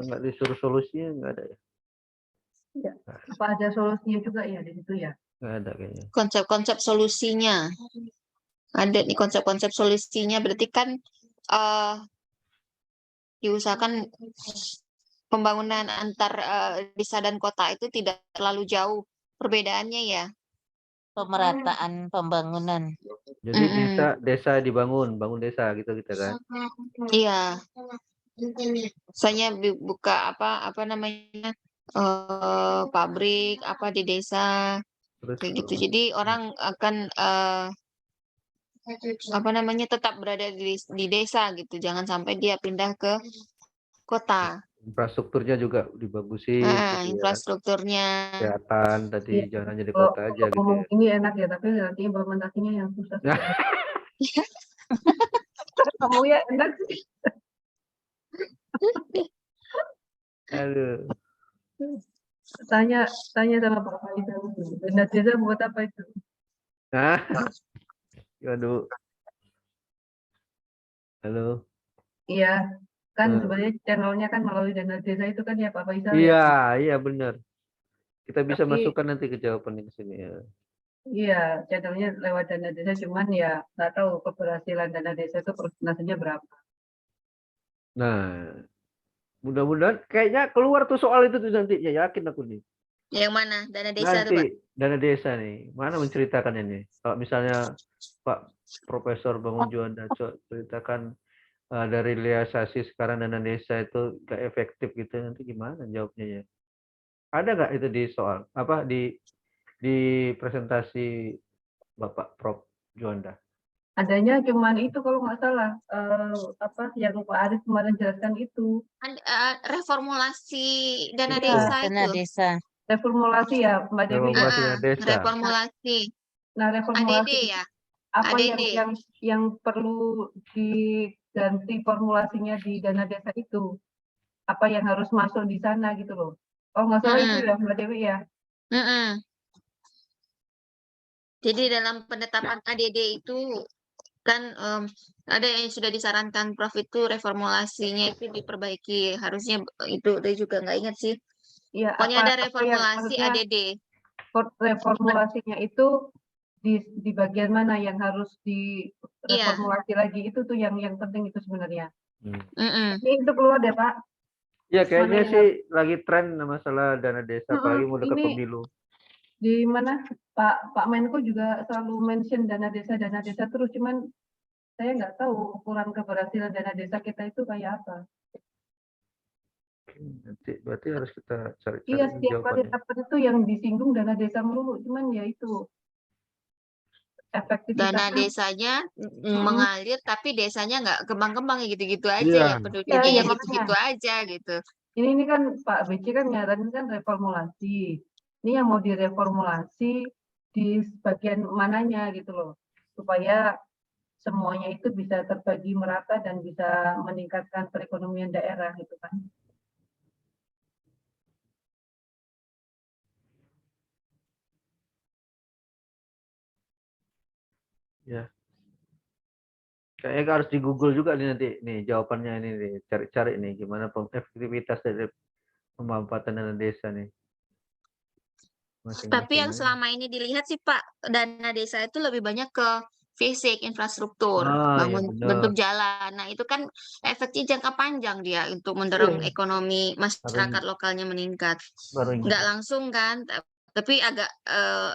nggak disuruh solusinya, nggak ada ya? Ya. Apa ada solusinya juga ya di situ ya? Nggak ada kayaknya. Konsep-konsep solusinya. Ada nih konsep-konsep solusinya, berarti kan diusahakan pembangunan antar desa dan kota itu tidak terlalu jauh perbedaannya ya. Pemerataan pembangunan. Jadi Mm-mm. desa dibangun, bangun desa gitu kita kan. Iya. Misalnya buka apa namanya pabrik apa di desa Terus kayak gitu. Jadi orang akan apa namanya tetap berada di desa gitu. Jangan sampai dia pindah ke kota. infrastrukturnya juga dibagusin gitu ya. Infrastrukturnya. Kesehatan tadi Iya. jangan hanya di Kalau kota aja gitu ngomong ya. ini enak ya, tapi nanti implementasinya yang susah. Ngomongnya enak sih. Aduh. Tanya sama Pak Faisal. Dana desa buat apa itu? Nah, aduh. Halo. Iya, kan sebenarnya channelnya kan melalui dana desa itu kan ya Pak Faisal ya. Iya, iya benar. Kita bisa Tapi masukkan nanti ke jawaban di sini ya. iya, channelnya lewat dana desa, cuman ya nggak tahu keberhasilan dana desa itu persentasenya berapa. Nah, mudah-mudahan kayaknya keluar tuh soal itu tuh nanti, ya yakin aku nih. Yang mana? Dana desa tuh, Pak? Nanti dana desa nih, mana menceritakan ini? Kalau misalnya Pak Profesor Bangun Juanda ceritakan dari realisasi sekarang dana desa itu gak efektif gitu, nanti gimana jawabnya ya? Ada nggak itu di soal apa di presentasi Bapak Prof Juanda? Adanya cuman itu kalau nggak salah apa yang Pak Arif kemarin jelaskan itu. Reformulasi dana Iya. desa Dana itu. desa. Reformulasi ya Mbak Dewi. Reformulasi dana desa. Reformulasi. Nah, ADD reformulasi ya. apa ADD. yang perlu diganti formulasinya di dana desa itu? Apa yang harus masuk di sana gitu loh. Oh, nggak salah itu ya Mbak Dewi ya. Jadi dalam penetapan ADD itu kan ada yang sudah disarankan Prof itu reformulasinya itu diperbaiki. Harusnya itu dia juga nggak ingat sih. Iya, Pokoknya ada apa yang reformulasi maksudnya ADD. reformulasinya itu di bagian mana yang harus direformulasi lagi itu tuh yang penting itu sebenarnya. Ini itu keluar deh Pak. Ya kayaknya Mana sih lagi tren masalah dana desa, apalagi mau dekat ini pemilu. di mana Pak Menko juga selalu mention dana desa terus, cuman saya nggak tahu ukuran keberhasilan dana desa kita itu kayak apa. Nanti berarti harus kita cari-cari Iya, setiap kali jawabannya. rapat itu yang disinggung dana desa melulu, cuman ya itu Dana efektivitasnya. desanya mengalir tapi desanya nggak kembang-kembang gitu-gitu aja Iya. ya, penduduknya Iya, ya makanya. gitu-gitu aja gitu. Ini kan Pak BC kan nyaranin kan reformulasi. Ini yang mau direformulasi di bagian mananya gitu loh, supaya semuanya itu bisa terbagi merata dan bisa meningkatkan perekonomian daerah gitu kan. Ya. Kayaknya harus di Google juga nih nanti nih jawabannya ini nih, cari-cari nih gimana efektivitas dari pemanfaatan dana desa nih. Tapi yang selama ini dilihat sih Pak, dana desa itu lebih banyak ke fisik, infrastruktur, bangun bentuk jalan. Nah itu kan efeknya jangka panjang dia untuk mendorong ekonomi masyarakat lokalnya meningkat. Nggak langsung kan, tapi agak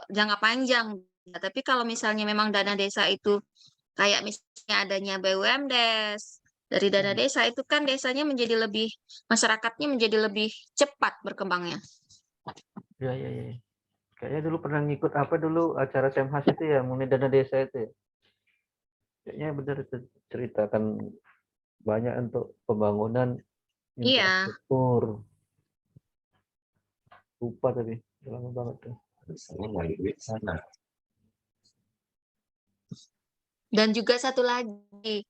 jangka panjang. Tapi kalau misalnya memang dana desa itu kayak misalnya adanya BUMDes, dari dana desa itu kan desanya menjadi lebih, masyarakatnya menjadi lebih cepat berkembangnya. Ya. Kayaknya dulu pernah ngikut apa dulu acara Semhas itu ya, mengenai dana desa itu ya. Kayaknya benar itu ceritakan banyak untuk pembangunan infrastruktur. Lupa tapi lama banget tuh. Dan juga satu lagi,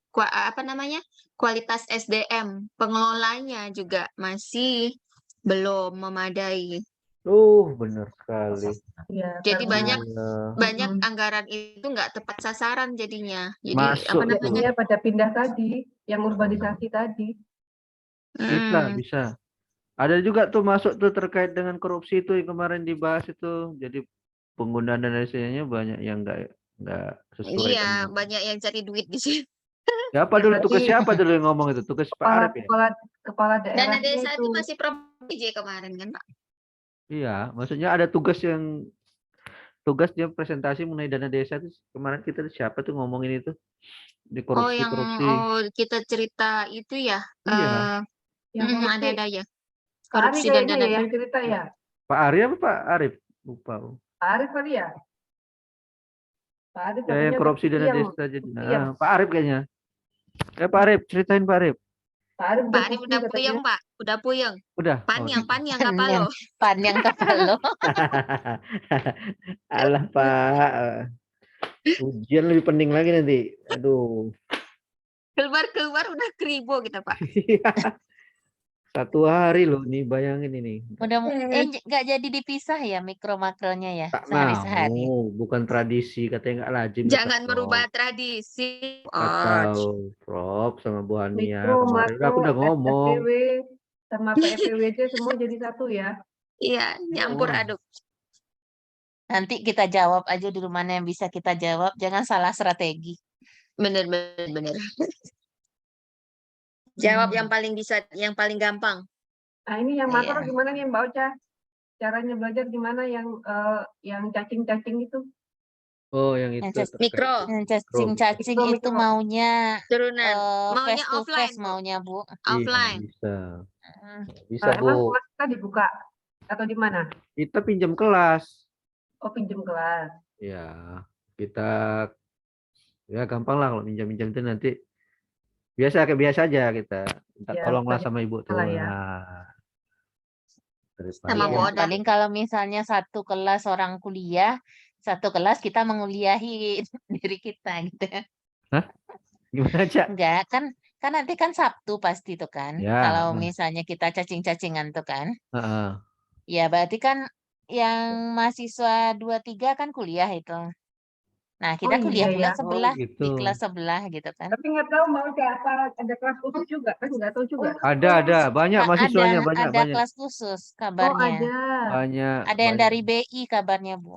kualitas SDM, pengelolanya juga masih belum memadai. Benar sekali. Ya, Jadi banyak anggaran itu nggak tepat sasaran jadinya. Jadi masuk jadinya pada pindah tadi, yang urbanisasi tadi. Bisa. Ada juga tuh masuk tuh terkait dengan korupsi itu yang kemarin dibahas itu. Jadi penggunaan dana desanya banyak yang nggak sesuai. Iya, banyak yang cari duit di sini. Siapa dulu tugas siapa dulu yang ngomong itu? Tugas Pak Arif ya? Kepala daerah. Dana desa itu masih PJ kemarin kan Pak? Iya, maksudnya ada tugas dia presentasi mengenai dana desa itu kemarin kita siapa tuh ngomongin itu di korupsi. Kita cerita itu ya. Iya. Ada ya. Korupsi dan dana yang cerita ya. Pak Arif apa Pak Arif? Lupa. Pak Arif kali ya. Pak Arif yang korupsi dana desa jadi. Pak Arif kayaknya. Pak Arif, ceritain Pak Arif. Pak Arif udah puyeng Pak, udah puyeng. Udah. Panyang kapalo. Panyang kapalo. Alah Pak. Ujian lebih penting lagi nanti. Aduh. Keluar udah keribo kita Pak. 1 hari loh nih, bayangin ini. Udah nggak jadi dipisah ya mikro makronya ya sehari-sehari. Bukan tradisi, katanya nggak lazim. Jangan merubah tradisi. Atau Prof sama Bu Hania kemarin aku udah ngomong. FPW sama PFPWJ semua jadi satu ya. Iya, nyampur aduk. Nanti kita jawab aja dulu mana yang bisa kita jawab, jangan salah strategi. Bener. Jawab yang paling bisa, yang paling gampang. Nah ini yang makro gimana nih Mbak Ocha? Caranya belajar gimana yang cacing-cacing itu? Yang itu. Mikro. Yang cacing-cacing itu maunya turunan. Maunya face to offline, face maunya Bu. Offline. Bisa Bu. Emang kelas kita dibuka atau di mana? Kita pinjam kelas. Oh pinjam kelas. Ya, kita Ya gampang lah kalau minjam-minjam itu nanti kayak biasa aja kita minta Ya, tolonglah banyak sama ibu tuh. lah ya. Nah, daripada Sama Iya, modal. paling kalau misalnya satu kelas orang kuliah, satu kelas kita menguliahi diri kita gitu. Hah? Gimana aja? Enggak, kan nanti kan Sabtu pasti tuh kan. Ya, Kalau misalnya kita cacing-cacingan tuh kan. heeh. Ya berarti kan yang mahasiswa 2-3 kan kuliah itu. Nah, kita Oh kuliah iya pula ya. sebelah di gitu. kelas sebelah gitu kan. Tapi nggak tahu mau siapa, ada kelas khusus juga kan, nggak tahu juga. Ada banyak mahasiswanya Ada banyak kelas khusus Oh kabarnya. ada. banyak. Ada yang dari BI kabarnya, Bu.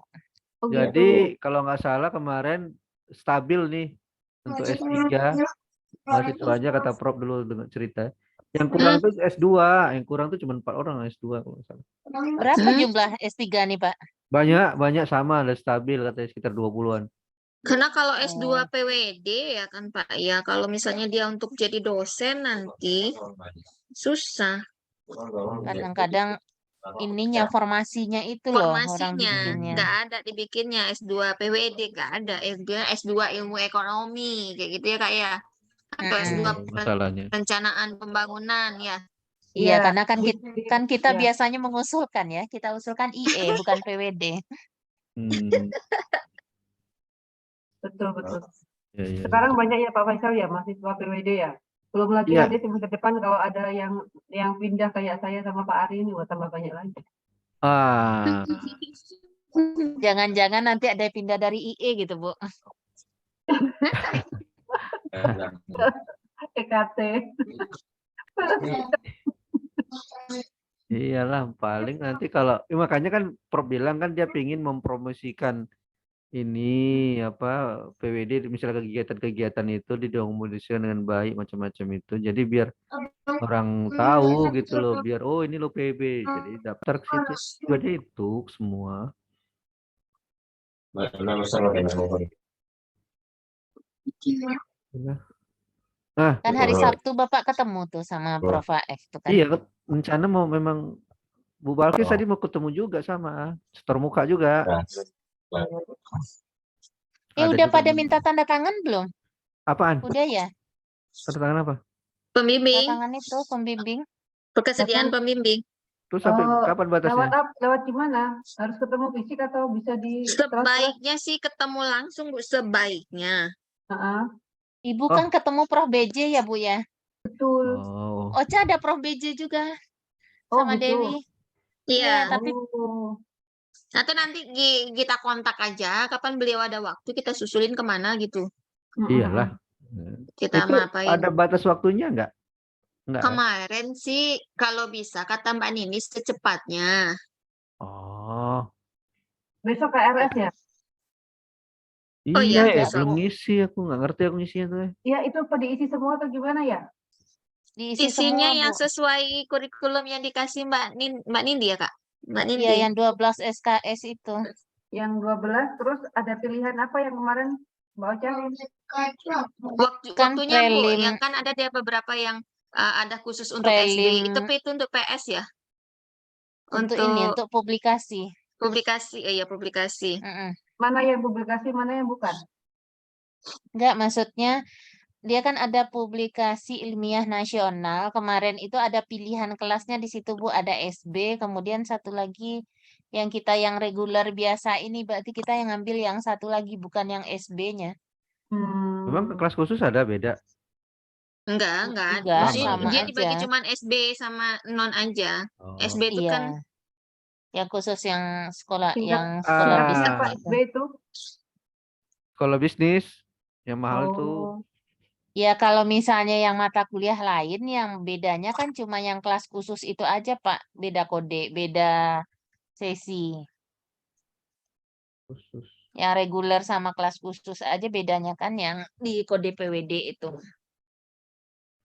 Oh gitu. Jadi kalau nggak salah kemarin stabil nih untuk S3 mahasiswanya kata Prof dulu dengan cerita. Yang kurang tuh S2, yang kurang tuh cuma 4 orang S2 kalau nggak salah. Berapa jumlah S3 nih, Pak? Banyak sama, ada stabil katanya sekitar 20-an. Karena kalau S2 Oh. PWD ya kan Pak ya, kalau misalnya dia untuk jadi dosen nanti susah. Kadang-kadang ininya formasinya itu loh orang Formasinya bikinnya. nggak ada dibikinnya S2 PWD nggak ada, S2 ilmu ekonomi kayak gitu ya Kak ya, atau S2 Masalahnya. perencanaan pembangunan ya. Iya, Iya, karena kan kita Iya. biasanya mengusulkan ya, kita usulkan IE bukan PWD. Betul. Ya, ya. Sekarang banyak ya Pak Faisal ya mahasiswa PWD ya. Belum lagi Iya. nanti semester depan kalau ada yang pindah kayak saya sama Pak Ari ini, wah tambah banyak lagi. Ah, Jangan-jangan nanti ada yang pindah dari IE gitu, Bu. EKT. iyalah paling nanti kalau makanya kan Prof bilang kan dia pingin mempromosikan ini apa PWD misalnya kegiatan-kegiatan itu didominasikan dengan baik macam-macam itu. Jadi biar orang tahu gitu loh, biar oh ini lo PB. Jadi daftar ke situ juga itu semua. Nah, Kan hari Sabtu Bapak ketemu tuh sama Prof AF tuh kan. iya rencana mau memang Bu Balkis tadi mau ketemu juga sama setor muka juga. Ada Udah juga pada Bu. minta tanda tangan belum? Apaan? Udah ya? Tanda tangan apa? Tanda Pembimbing, tangan itu pembimbing. kesediaan pembimbing. Terus sampai kapan batasnya? Lewat gimana? Harus ketemu fisik atau bisa di Sebaiknya sih ketemu langsung Bu, sebaiknya. Ibu Oh. kan ketemu Prof BJ ya, Bu ya? Betul. Oh. Ocha ada Prof BJ juga Oh, sama gitu. Dewi. Iya, Iya, tapi atau nanti kita kontak aja kapan beliau ada waktu kita susulin kemana gitu. Iyalah. Kita Itu ngapain? ada batas waktunya enggak? Enggak. Kemarin sih kalau bisa kata Mbak Nini secepatnya. Oh. Besok KRS ya? Oh Iya iya, ya, besok. belum ngisi aku nggak ngerti aku ngisinya tuh. Iya, itu apa diisi semua atau gimana ya? diisi Isinya semua, yang Bu. sesuai kurikulum yang dikasih Mbak Nindi ya, Kak? Mbak Nindi. Iya, yang 12 SKS itu. Yang 12, terus ada pilihan apa yang kemarin Mbak Ocha? Kan Waktunya Bu, prelim. yang kan ada beberapa yang ada khusus untuk SD. Prelim. Itu untuk PS ya? Untuk ini, untuk publikasi. Publikasi, iya publikasi. Mana yang publikasi, mana yang bukan? Enggak, maksudnya dia kan ada publikasi ilmiah nasional. Kemarin itu ada pilihan kelasnya di situ, Bu. Ada SB, kemudian satu lagi yang kita yang reguler biasa ini, berarti kita yang ngambil yang satu lagi, bukan yang SB-nya. Memang kelas khusus ada beda? Enggak. Enggak, Maksudnya sama dia aja. dibagi cuma SB sama non aja. SB itu Iya. kan Yang khusus yang sekolah Tingkat bisnis apa itu. SB itu? Sekolah bisnis yang mahal tuh. Ya kalau misalnya yang mata kuliah lain yang bedanya kan cuma yang kelas khusus itu aja, Pak. Beda kode, beda sesi. Khusus. Yang reguler sama kelas khusus aja bedanya kan yang di kode PWD itu.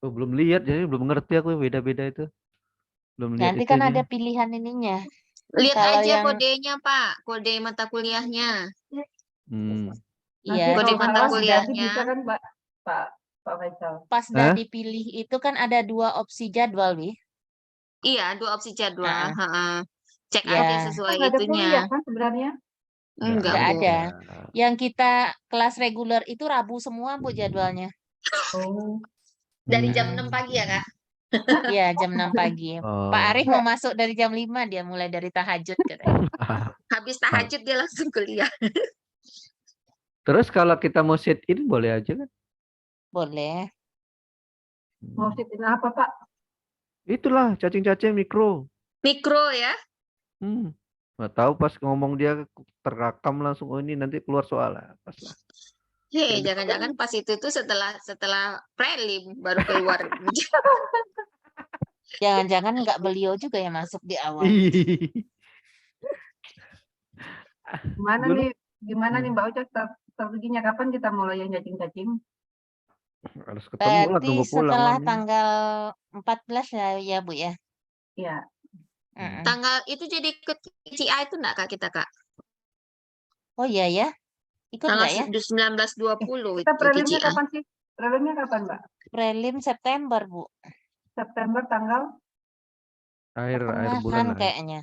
Oh, belum lihat jadi belum ngerti aku beda-beda itu. Belum lihat Nanti kan itunya. ada pilihan ininya. lihat Kalau aja yang kodenya, Pak. Kode mata kuliahnya. iya, Kode kalau mata salah kuliahnya. bisa kan Pak Faisal. pas udah dipilih itu kan ada 2 opsi jadwal, Wi. Iya, 2 opsi jadwal. Cek Ya. aja sesuai Nggak ada itunya. kuliah kan sebenarnya? Enggak, Nggak Bu. ada. Yang kita kelas reguler itu Rabu semua, Bu, jadwalnya. Oh, Dari jam 6 pagi ya, Kak? Iya, jam 6 pagi. Pak Oh. Arif mau masuk dari jam 5, dia mulai dari tahajud katanya. Habis tahajud dia langsung kuliah. Terus kalau kita mau sit in boleh aja kan? Boleh. mau sit-in apa, Pak? Itulah cacing-cacing mikro. Mikro ya. Nggak tahu pas ngomong dia terekam langsung, oh ini nanti keluar soal lah. Pas lah. Jangan-jangan pas itu tuh setelah prelim baru keluar. Jangan-jangan nggak beliau juga yang masuk di awal. Gimana Dulu- nih? Gimana nih Mbak Ocha strateginya kapan kita mulai yang cacing-cacing? Harus ketemu lah, Berarti tunggu pulang. setelah lah. tanggal 14 ya, Bu ya. Ya, Mm-mm. Tanggal itu jadi ikut KCI itu enggak, Kak, kita, Kak? Oh iya ya. Ikut Tanggal nggak ya? 19-20 kita itu prelimnya KCI. kapan sih? Prelimnya kapan, Mbak? Prelim September, Bu. September tanggal? Akhir bulan Pertengahan lah. kayaknya.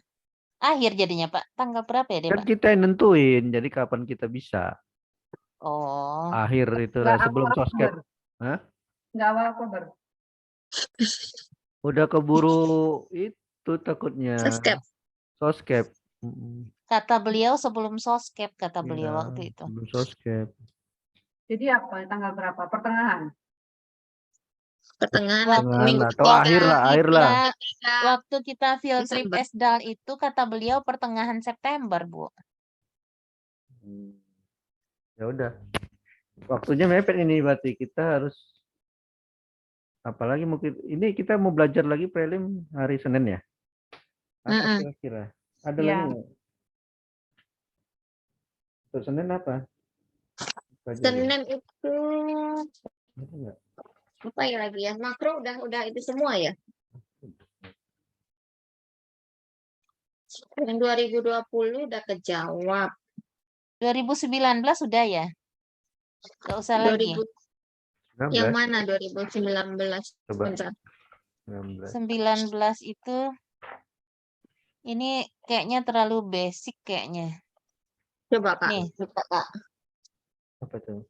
Akhir jadinya, Pak. Tanggal berapa ya, deh, Kan Pak? kita yang nentuin, jadi kapan kita bisa. Oh, Akhir itu Nggak sebelum awal soskep. Oktober. Hah? Nggak awal Oktober. Udah keburu itu takutnya. Soskep. Soskep. kata beliau sebelum soskep, kata beliau Iya, waktu itu. sebelum soskep. Jadi apa? Tanggal berapa? Pertengahan. Pertengahan Waktu minggu atau akhir lah, akhir lah. Waktu kita field trip Desember. Esdal itu kata beliau pertengahan September, Bu. Ya udah. Waktunya mepet ini berarti kita harus apalagi mungkin ini kita mau belajar lagi prelim hari Senin ya. Apa kira-kira? Ada Iya. lagi nggak? Untuk Senin apa? Senin itu Ada nggak? apa ya lagi ya? Makro udah itu semua ya. Yang 2020 udah kejawab. 2019 sudah ya? Nggak usah lagi. 2000 yang mana 2019? Coba. Bentar. 19. 19 itu ini kayaknya terlalu basic kayaknya. Coba, Kak. Nih. Coba, Kak. Apa tuh?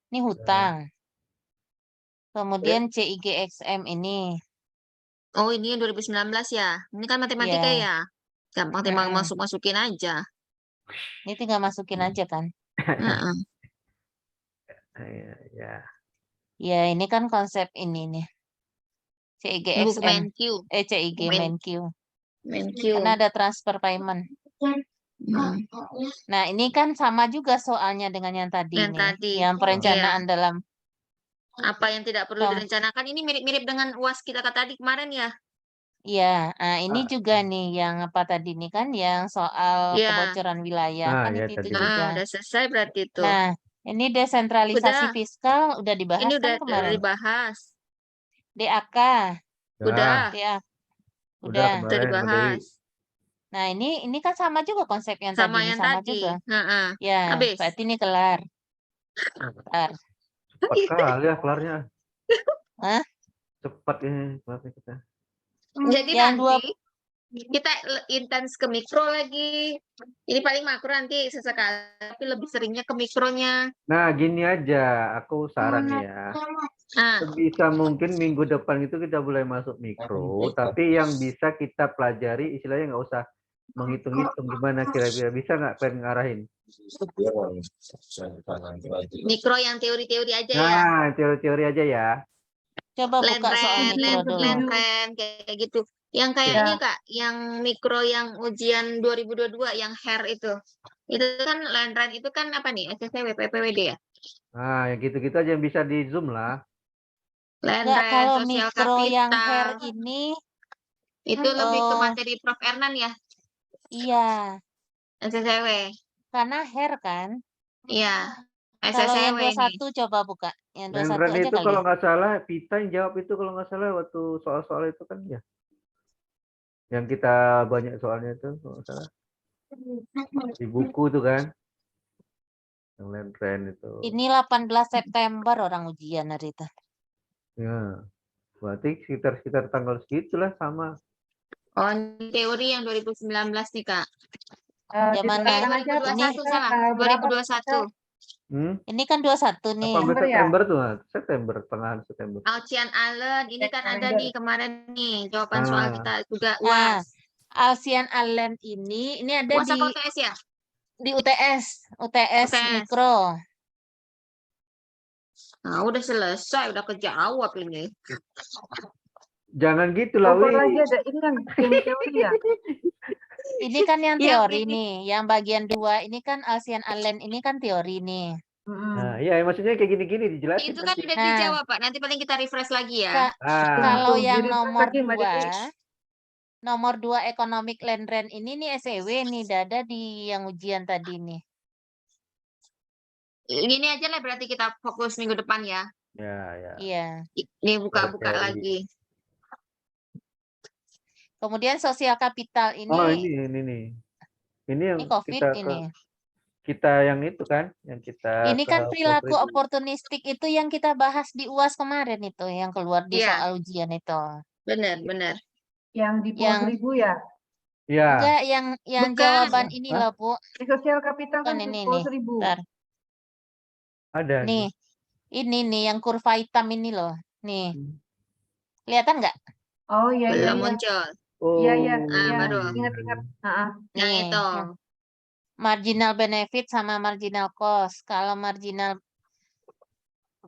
Ini hutang. Kemudian CIGXM ini. Oh, ini yang 2019 ya. Ini kan matematika Iya. ya. Gampang-gampang Mm-mm. masukin aja. Ini tinggal masukin aja kan. Heeh. Ya. Ya, ini kan konsep ini nih. Buku CIGXM. MenQ. CIG MenQ. MenQ. Karena ada transfer payment. Nah, ini kan sama juga soalnya dengan yang tadi Yang nih. tadi, Yang perencanaan dalam Apa yang tidak perlu direncanakan ini mirip-mirip dengan UAS kita tadi kemarin ya? Iya, ini juga nih yang apa tadi nih kan yang soal Iya. kebocoran wilayah kan ya itu tadi. juga. Udah selesai berarti itu. Nah, ini desentralisasi Udah. fiskal udah dibahas Ini udah kan kemarin. dibahas. DAK, Udah. ya. Udah Udah kemarin dibahas. Nah, ini kan sama juga konsep yang Sama tadi, yang sama tadi. juga. Heeh. Ya, Habis. berarti ini kelar. Kelar. Cepat kali ya kelarnya. Hah? Cepat ini kelarnya kita. Jadi Yang nanti kita intens ke mikro lagi. Ini paling makro nanti sesekali, tapi lebih seringnya ke mikronya. Nah, gini aja, aku saran ya. Sebisa mungkin minggu depan itu kita boleh masuk mikro, tapi yang bisa kita pelajari istilahnya nggak usah menghitung-hitung gimana kira-kira bisa nggak pengen ngarahin. Mikro yang teori-teori aja ya. Nah, teori-teori aja ya. Coba buka soal mikro dulu. Lentren kayak gitu. Yang kayaknya Kak, yang mikro yang ujian 2022 yang HER itu. Itu kan lentren itu kan apa nih? SSW, PPWD ya? Nah, yang gitu-gitu aja yang bisa di Zoom lah. Enggak, Lentren, kalau sosial mikro yang kapital. HER ini Itu lebih ke materi Prof. Ernan ya? iya, SSW. karena HER kan. Iya. Kalau yang SSW ini. 21 coba buka. Yang 21 Lentren aja itu kali. kalau nggak salah, Pita yang jawab itu kalau nggak salah waktu soal-soal itu kan ya. Yang kita banyak soalnya itu kalau nggak salah. Di buku tuh kan. Yang Lentren itu. Ini 18 September orang ujian hari itu. Ya. Berarti sekitar tanggal segitulah sama. Oh, ini teori yang 2019 nih Kak. Ya mana? Ditetapkan aja Pak, 2021 kita salah. tanggal berapa 2021. Ini kan 21 nih. 18 September ya? September tuh, September, tengah September. Ocean Island ini Cek kan ada kalender. nih kemarin nih jawaban soal Ah. kita juga Nah, UAS. Alsian Island ini ada UAS apa di UTS ya? UTS UTS. Mikro. Nah, udah selesai, udah kejawab ini. Jangan gitu lah, Lupa Wi. lagi ada ini kan game teori ya. Ini kan yang Yang teori ini. nih, yang bagian 2 ini kan Alsian Island ini kan teori nih. Nah, iya maksudnya kayak gini-gini dijelasin Itu kan nanti. udah Nah. dijawab, Pak. Nanti paling kita refresh lagi ya. Kalau Tuh, yang di-refresh nomor lagi, Mbak Devi. 2, nomor 2 economic land rent ini nih SEW nih, ada di yang ujian tadi nih. Ini aja lah berarti kita fokus minggu depan ya. Ya. Iya. Ini buka-buka Teori. lagi. Kemudian sosial kapital Oh, ini ini nih. Ini yang ini COVID kita ini. kita yang itu kan, yang kita Ini ke kan perilaku Polri. oportunistik itu yang kita bahas di UAS kemarin itu, yang keluar di Iya. soal ujian itu. Benar. Yang di Yang- 10.000 ya. Ya. Enggak, yang Bukan. jawaban ini Hah? loh, Bu. Di sosial kapital kan Bukan di ini nih. 10.000. Bentar. Ada. Nih. Ini nih yang kurva hitam ini loh. Nih. Hmm. Kelihatan nggak? Oh iya iya. Belum iya. muncul. Oh. Iya. baru. Ingat-ingat. Heeh. Yang Nih. itu. Marginal benefit sama marginal cost. Kalau marginal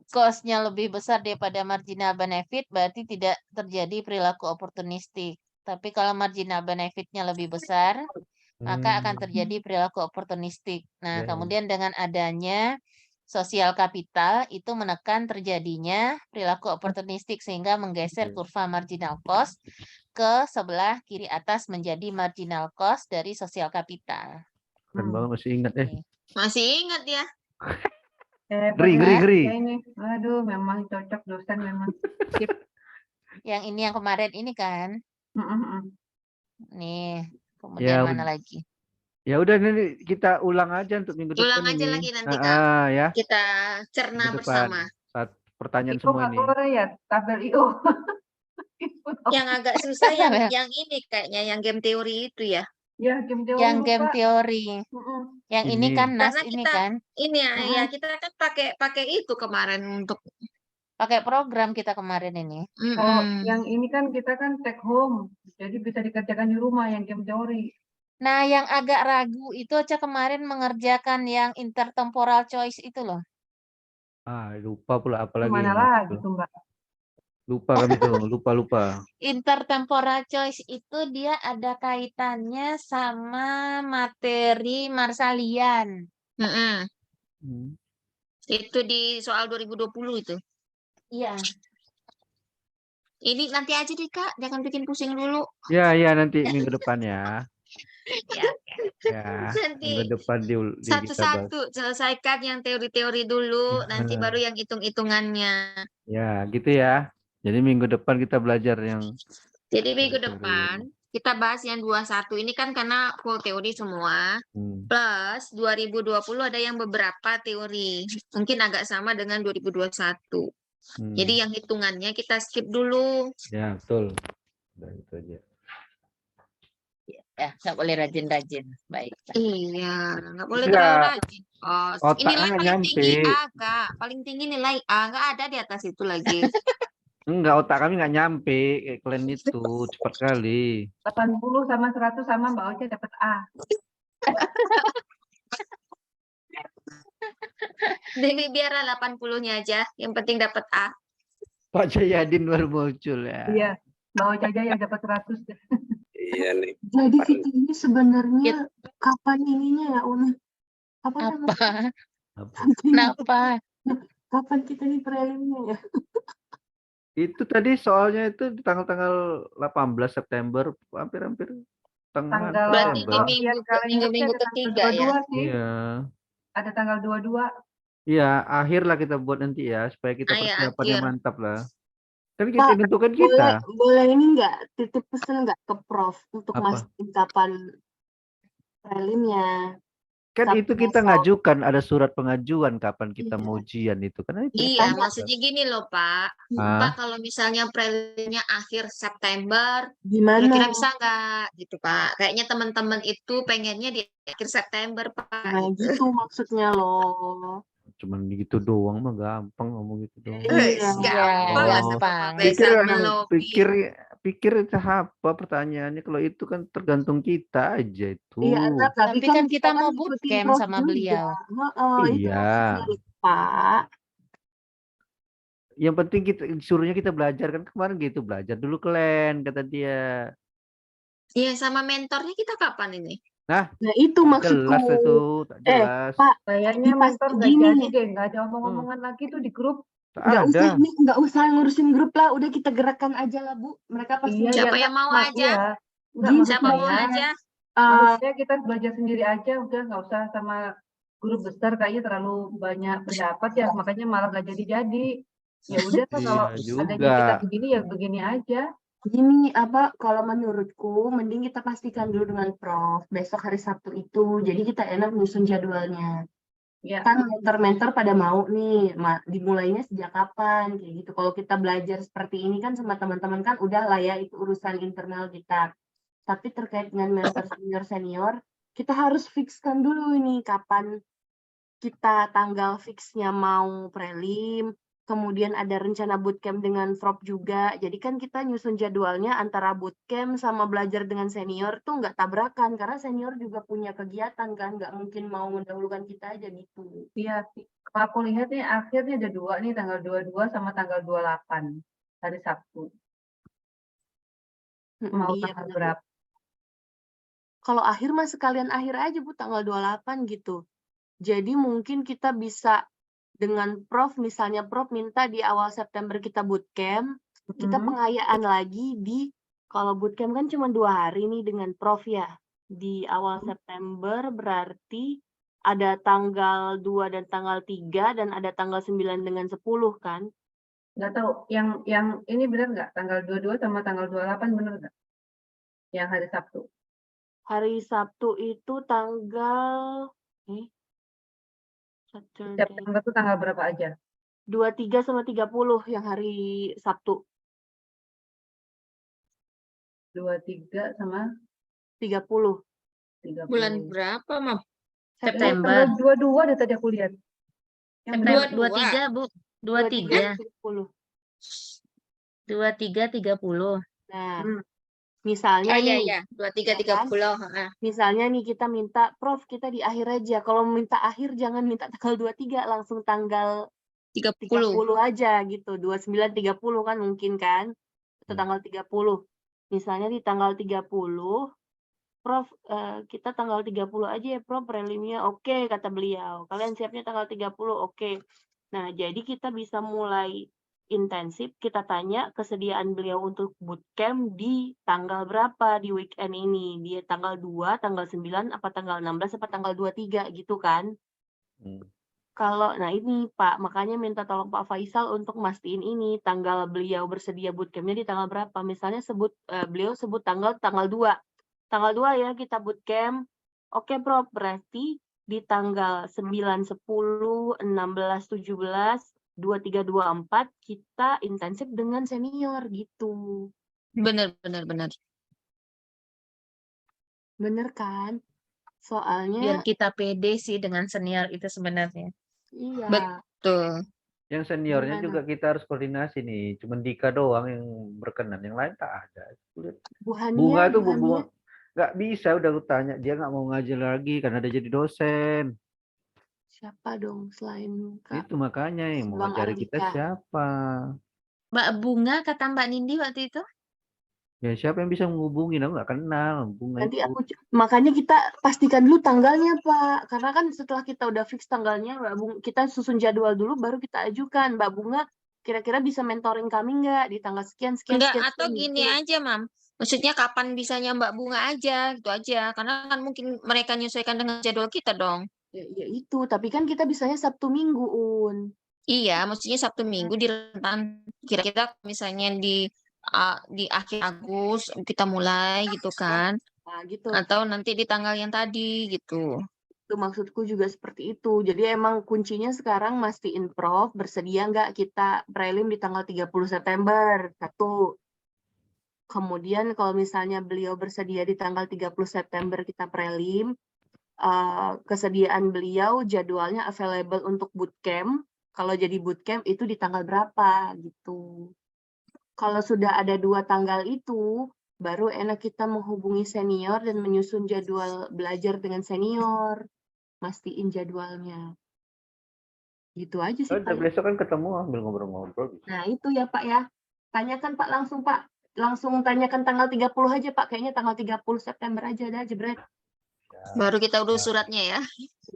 cost-nya lebih besar daripada marginal benefit, berarti tidak terjadi perilaku oportunistik. Tapi kalau marginal benefit-nya lebih besar, maka akan terjadi perilaku oportunistik. Nah, Ya. kemudian dengan adanya sosial kapital itu menekan terjadinya perilaku oportunistik sehingga menggeser kurva marginal cost ke sebelah kiri atas menjadi marginal cost dari sosial kapital. Keren banget masih ingat Nih. Masih ingat ya? Ngeri. Ya ini. Aduh, memang cocok dosen memang. Yang ini yang kemarin ini kan. Mm-mm. Nih, kemudian Ya, mana lagi? Ya udah ini kita ulang aja untuk minggu depan Ulang aja ini. lagi nanti, Kak. Ya. Kita cerna Minggu depan. bersama. Saat pertanyaan Itu semua nggak ini. keluar ya tabel IO. Yang agak susah yang ini kayaknya yang game teori itu ya. Ya, game teori Yang lupa. game teori. Mm-mm. Yang ini Ini. kan NAS Karena ini kita kan. ini ya kita kan pakai itu kemarin untuk Pakai program kita kemarin ini. Oh, yang ini kan kita kan take home. Jadi bisa dikerjakan di rumah yang game teori. Nah, yang agak ragu itu aja kemarin mengerjakan yang intertemporal choice itu loh. Lupa pula apalagi. Mana lagi tuh, Mbak? Lupa kami tuh, lupa. Intertemporal choice itu dia ada kaitannya sama materi Marsalian. Itu di soal 2020 itu. Iya. Ini nanti aja deh, Kak. Jangan bikin pusing dulu. Ya nanti minggu depan ya. Ya. Ya. Nanti Minggu depan di satu-satu selesaikan yang teori-teori dulu, nanti baru yang hitung-hitungannya. Ya, gitu ya. Jadi minggu depan kita belajar yang Jadi minggu teori. depan kita bahas yang 21 ini kan karena full teori semua. Plus 2020 ada yang beberapa teori. Mungkin agak sama dengan 2021. Jadi yang hitungannya kita skip dulu. Ya, betul. Udah itu aja. Ya, nggak boleh rajin-rajin. Baik. Iya, nggak boleh Enggak. terlalu rajin. Oh, Otak nilai nggak paling tinggi nyampe. A, Kak. Paling tinggi nilai A, nggak ada di atas itu lagi. Enggak, otak kami nggak nyampe kayak kalian itu cepat kali. 80 sama 100 sama Mbak Oce dapat A. Jadi biarlah 80-nya aja, yang penting dapat A. Pak Jayadin baru muncul ya. Iya, Mbak Oce aja yang dapat 100. Iya nih. Jadi kita ini sebenarnya kapan ininya ya, Una? Apa namanya? Kenapa? Kapan kita ini prelimnya ya? Itu tadi soalnya itu di tanggal 18 September, hampir tengah Tanggal Berarti September. di minggu ada ketiga tanggal ya? 22 sih. Iya. Ada tanggal 22. Iya, akhir lah kita buat nanti ya, supaya kita Ah, ya, persiapannya akhir. mantap lah. Kan kita Pak, tentukan kita. Boleh ini nggak titip pesan nggak ke Prof untuk Apa? mastiin kapan prelimnya? Kan Sabtu itu kita besok. ngajukan, ada surat pengajuan kapan kita Iya. mau ujian itu. Karena itu Iya, Tanya. maksudnya gini loh, Pak. Ah, Pak, kalau misalnya prelimnya akhir September, Gimana? kira-kira bisa nggak gitu, Pak? Kayaknya teman-teman itu pengennya di akhir September, Pak, Nah, gitu. gitu maksudnya loh. cuman gitu doang mah gampang ngomong gitu doang. Iya. Gampang lah sama Oh, Pak pikir Faisal melobi. pikir itu apa pertanyaannya? Kalau itu kan tergantung kita aja itu. Iya, Anak, tapi Tapi kan kan kita mau ngikutin bootcamp prof sama juga. beliau. Heeh, itu Iya. maksudnya loh, Pak. Yang penting kita disuruhnya kita belajar kan kemarin gitu, belajar dulu kalian kata dia. Iya, sama mentornya kita kapan ini? Nah, Nah, itu maksudku. jelas itu, tak jelas. Pak, Kayaknya pas mentor nggak gini, jadi deh, nggak ada omong-omongan lagi tuh di grup. Tak nggak ada. usah nih, nggak usah ngurusin grup lah, udah kita gerakkan aja lah, Bu. Mereka pasti Iya, Siapa ya, yang mau Mak, aja? iya. Nggak, Gini, maksud Siapa mau saya, aja? harusnya kita belajar sendiri aja, udah nggak usah sama grup besar, kayaknya terlalu banyak pendapat ya, makanya malah nggak jadi-jadi. Ya udah tuh kalau Iya adanya kita juga. begini ya begini aja. Gini, kalau menurutku, mending kita pastikan dulu dengan Prof. Besok hari Sabtu itu, jadi kita enak nyusun jadwalnya. Ya, Kan mentor-mentor pada mau nih, dimulainya sejak kapan, kayak gitu. Kalau kita belajar seperti ini kan sama teman-teman kan udah lah ya, itu urusan internal kita. Tapi terkait dengan mentor senior-senior, kita harus fixkan dulu ini kapan kita tanggal fixnya mau prelim, kemudian ada rencana bootcamp dengan Prof juga. Jadi kan kita nyusun jadwalnya antara bootcamp sama belajar dengan senior tuh nggak tabrakan, karena senior juga punya kegiatan kan, nggak mungkin mau mendahulukan kita aja gitu. iya. Kalau aku lihat nih akhirnya ada 2 nih, tanggal 22 sama tanggal 28 hari Sabtu. Mau Iya, tanggal benar. berapa? Kalau akhir mah sekalian akhir aja Bu, tanggal 28 gitu. Jadi mungkin kita bisa dengan Prof, misalnya Prof minta di awal September kita bootcamp, kita pengayaan lagi kalau bootcamp kan cuma 2 hari nih dengan Prof ya. Di awal September berarti ada tanggal 2 dan tanggal 3 dan ada tanggal 9 dengan 10 kan. Nggak tahu, yang ini benar nggak? Tanggal 22 sama tanggal 28 benar nggak? Yang hari Sabtu. Hari Sabtu itu tanggal Saturday. September itu tanggal berapa aja? 23 sama 30 yang hari Sabtu. 23 sama 30. 30. Bulan berapa, Mam? September. Tanggal 22 deh tadi aku lihat. Yang September Dua- 23, Bu. 23. 30. 23, 30. Nah, Hmm. misalnya Iya, nih, iya. 23, ya kan? 30. heeh. Misalnya nih kita minta, Prof kita di akhir aja. Kalau minta akhir jangan minta tanggal 23, langsung tanggal 30. 30 aja gitu. 29, 30 kan mungkin kan? Atau tanggal 30. Misalnya di tanggal 30, Prof, kita tanggal 30 aja ya Prof prelimnya. Oke, kata beliau. Kalian siapnya tanggal 30, oke. Nah, jadi kita bisa mulai intensif, kita tanya kesediaan beliau untuk bootcamp di tanggal berapa di weekend ini. Di tanggal 2, tanggal 9, apa tanggal 16, apa tanggal 23 gitu kan. Nah ini Pak, makanya minta tolong Pak Faisal untuk mastiin ini, tanggal beliau bersedia bootcampnya di tanggal berapa. Misalnya beliau sebut tanggal 2. Tanggal 2 ya kita bootcamp. Oke Prof, berarti di tanggal 9, 10, 16, 17, 23, 24 kita intensif dengan senior gitu. Bener. Bener kan? Soalnya Biar kita pede sih dengan senior itu sebenarnya. iya. Betul. Yang seniornya Gimana? juga kita harus koordinasi nih. Cuman Dika doang yang berkenan, yang lain tak ada. Bu Bunga Hania, tuh Bu bunga Hania. nggak bisa, udah aku tanya dia nggak mau ngajar lagi karena dia jadi dosen. Siapa dong selain Kak? Itu makanya yang mau Bang ngajari kita Andika. siapa? Mbak Bunga kata Mbak Nindi waktu itu. Ya siapa yang bisa menghubungi? Aku nggak kenal Bunga Nanti itu. makanya kita pastikan dulu tanggalnya Pak, karena kan setelah kita udah fix tanggalnya, kita susun jadwal dulu, baru kita ajukan Mbak Bunga. Kira-kira bisa mentoring kami nggak di tanggal sekian? Enggak, sekian, atau gini gitu. aja, Mam. Maksudnya kapan bisanya Mbak Bunga aja, gitu aja. Karena kan mungkin mereka menyesuaikan dengan jadwal kita dong. Ya itu, tapi kan kita bisanya Sabtu Minggu, Un. Iya, maksudnya Sabtu Minggu di rentan kira-kira misalnya di akhir Agustus kita mulai gitu kan. Nah, gitu. Atau nanti di tanggal yang tadi gitu. Itu maksudku juga seperti itu. Jadi emang kuncinya sekarang mastiin Prof bersedia nggak kita prelim di tanggal 30 September. Satu. Kemudian kalau misalnya beliau bersedia di tanggal 30 September kita prelim, kesediaan beliau jadwalnya available untuk bootcamp. Kalau jadi bootcamp itu di tanggal berapa gitu. Kalau sudah ada 2 tanggal itu, baru enak kita menghubungi senior dan menyusun jadwal belajar dengan senior. Mastiin jadwalnya. Gitu aja sih Udah paling. besok kan ketemu ambil ngobrol-ngobrol. Nah itu ya Pak ya. Tanyakan Pak langsung Pak. Langsung tanyakan tanggal 30 aja Pak. Kayaknya tanggal 30 September aja dah jebret. Baru kita urus suratnya ya.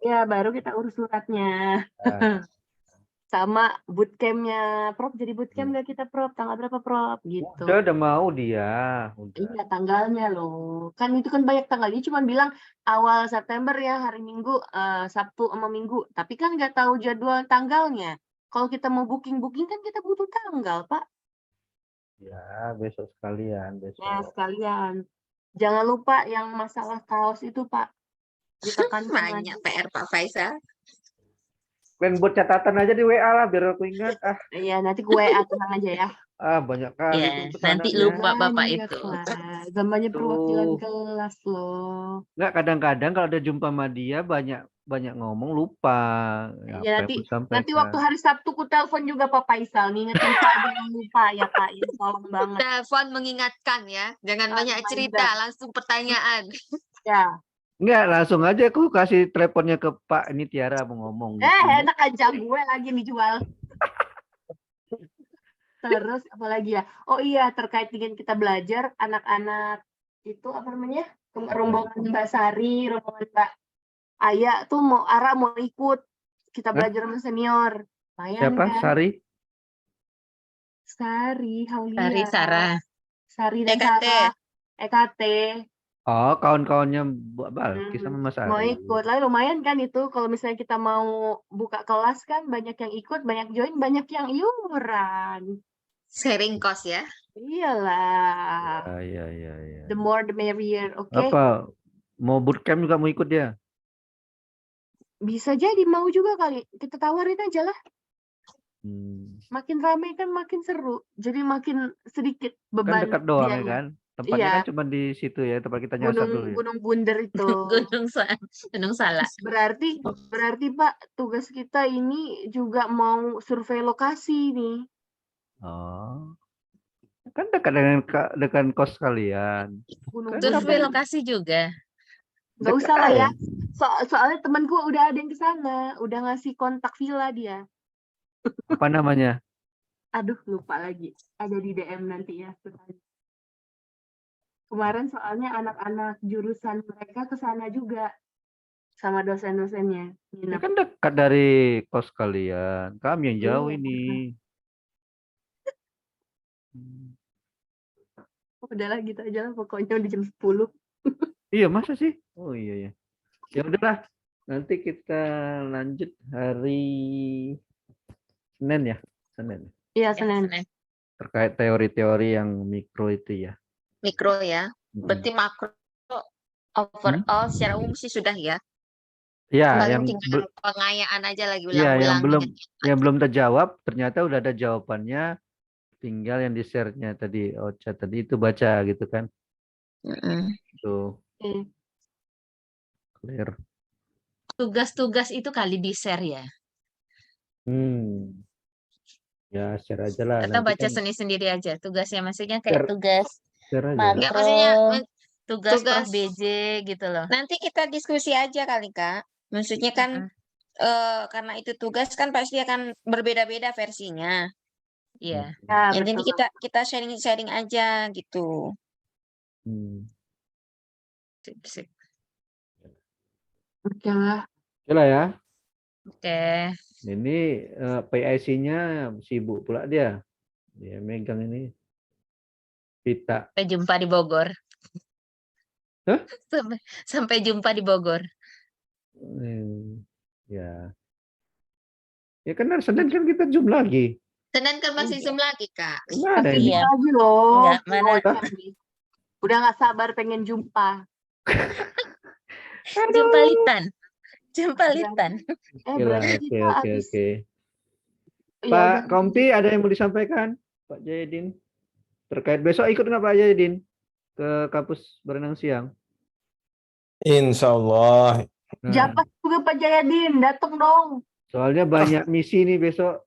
Ya baru kita urus suratnya. Nah, Sama bootcampnya. Prof jadi bootcamp nggak kita Prof? Tanggal berapa Prof? Gitu. udah mau dia. Udah. Iya tanggalnya loh. Kan itu kan banyak tanggalnya. Cuma bilang awal September ya hari Minggu, Sabtu sama Minggu. Tapi kan nggak tahu jadwal tanggalnya. Kalau kita mau booking kan kita butuh tanggal Pak. Ya, besok sekalian. Besok. Ya sekalian. Jangan lupa yang masalah kaos itu Pak. Ditekankan Banyak lagi. PR Pak Faisal. Kalian buat catatan aja di WA lah biar aku ingat. Iya nanti gue WA tenang aja ya. Banyak kali Ya, tuh nanti pesanannya. lupa Bapak Banyak itu. lah. Zamannya perwakilan Tuh. kelas loh. Enggak, kadang-kadang kalau ada jumpa sama dia banyak ngomong lupa. Ya, Apa yang nanti aku sampaikan. waktu hari Sabtu ku telepon juga Pak Faisal. Ngingetin Pak jangan lupa ya Pak. Ya, tolong banget. Telepon mengingatkan ya. Jangan banyak Reminder. cerita, langsung pertanyaan. Ya. Enggak, langsung aja aku kasih teleponnya ke Pak. Ini Tiara mau ngomong. Gitu. Enak aja gue lagi dijual. Terus apa lagi ya? Oh iya, terkait dengan kita belajar, anak-anak itu apa namanya? Rombongan Mbak Sari, rombongan Mbak Aya tuh mau ikut. Kita Hah? belajar sama senior. Lumayan Siapa? kan? Sari? Sari, Haulia. Sari Sarah. Sari dan EKT. Sarah. EKT. Oh, kawan-kawannya Mbak Balki sama Mas Mau Ari. ikut. Lalu lumayan kan itu kalau misalnya kita mau buka kelas kan banyak yang ikut, banyak join, banyak yang iuran. Sharing cost ya. Iyalah. Ya. The more the merrier, oke? Apa? Mau bootcamp juga mau ikut dia? Bisa jadi mau juga kali. Kita tawarin aja lah. Makin ramai kan makin seru. Jadi makin sedikit Kan beban dekat doang ya biaya. kan? Tempatnya Iya. kan cuma di situ ya, tempat kita nyasar dulu ya. Gunung Bunder itu. Gunung Salak. Berarti Pak, tugas kita ini juga mau survei lokasi nih. Oh. Kan dekat dengan kos kalian. Gunung Kan Survei Bunder. lokasi juga. Nggak usah lah ya. Soalnya temen gue udah ada yang ke sana, udah ngasih kontak villa dia. Apa namanya? Aduh, lupa lagi. Ada di DM nanti ya. Kemarin soalnya anak-anak jurusan mereka ke sana juga sama dosen-dosennya. Ini Nginep. kan dekat dari kos kalian. Kami yang jauh Iya. ini. Udahlah gitu aja lah pokoknya udah jam 10. Iya, masa sih? Oh iya ya. Ya udahlah. Nanti kita lanjut hari Senin ya. Senin. Iya, Ya, Senin. Senin. Terkait teori-teori yang mikro itu ya. Mikro ya. Berarti makro overall secara umum sih sudah ya. Ya, Paling yang tinggal pengayaan aja lagi ya, ulang-ulang. yang belum terjawab ternyata udah ada jawabannya. Tinggal yang di-share-nya tadi Ocha tadi itu baca gitu kan. Tuh. Clear. Tugas-tugas itu kali di-share ya. Ya, share aja lah. Atau Nanti baca kan sendiri aja tugasnya, maksudnya kayak share- tugas share aja. Enggak, makro, maksudnya tugas Prof tugas- BJ gitu loh. Nanti kita diskusi aja kali Kak. Maksudnya kan karena itu tugas kan pasti akan berbeda-beda versinya. Iya. Ya, Yang ini betul. kita sharing aja gitu. Sip. Oke lah. Oke lah ya. Oke. Ini PIC-nya sibuk pula dia. Dia megang ini. Pita. Sampai jumpa di Bogor. Hah? Sampai jumpa di Bogor. Ya. Ya kan hari Senin kan kita Zoom lagi. Senin kan masih Zoom lagi Kak. Enggak ada Pasti ini. Iya. lagi loh. Enggak, mana? Udah nggak sabar pengen jumpa. Jumpa Litan. Jempalitan. Oke lah, Berarti oke, kita oke, habis. oke. Ya Pak udah. Kompi, ada yang mau disampaikan, Pak Jayadin? Terkait besok ikut nggak Pak Jayadin ke kampus berenang siang? Insya Allah. Nah, Japas juga Pak Jayadin, datang dong. soalnya banyak misi nih besok.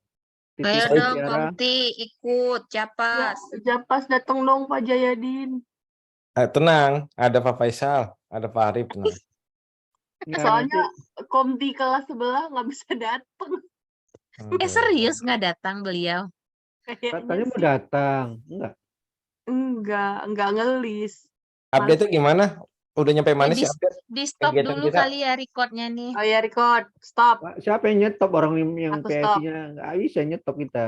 Ayo Titip dong, Tiara. Komti, ikut, Ya, Japas. Japas datang dong Pak Jayadin. Tenang, ada Pak Faisal, ada Pak Arif, tenang. Nggak, Soalnya nanti komti kelas sebelah nggak bisa datang. Serius nggak datang beliau? katanya Kayaknya mau sih. datang. Enggak. Enggak ngelis. Update-nya gimana? Udah nyampe Ya, mana sih update di stop kegiatan dulu kita? kali ya recordnya nih. Oh ya record, stop. Pak, siapa yang nyetop orang yang Aku stop. PSI-nya nggak bisa nyetop kita.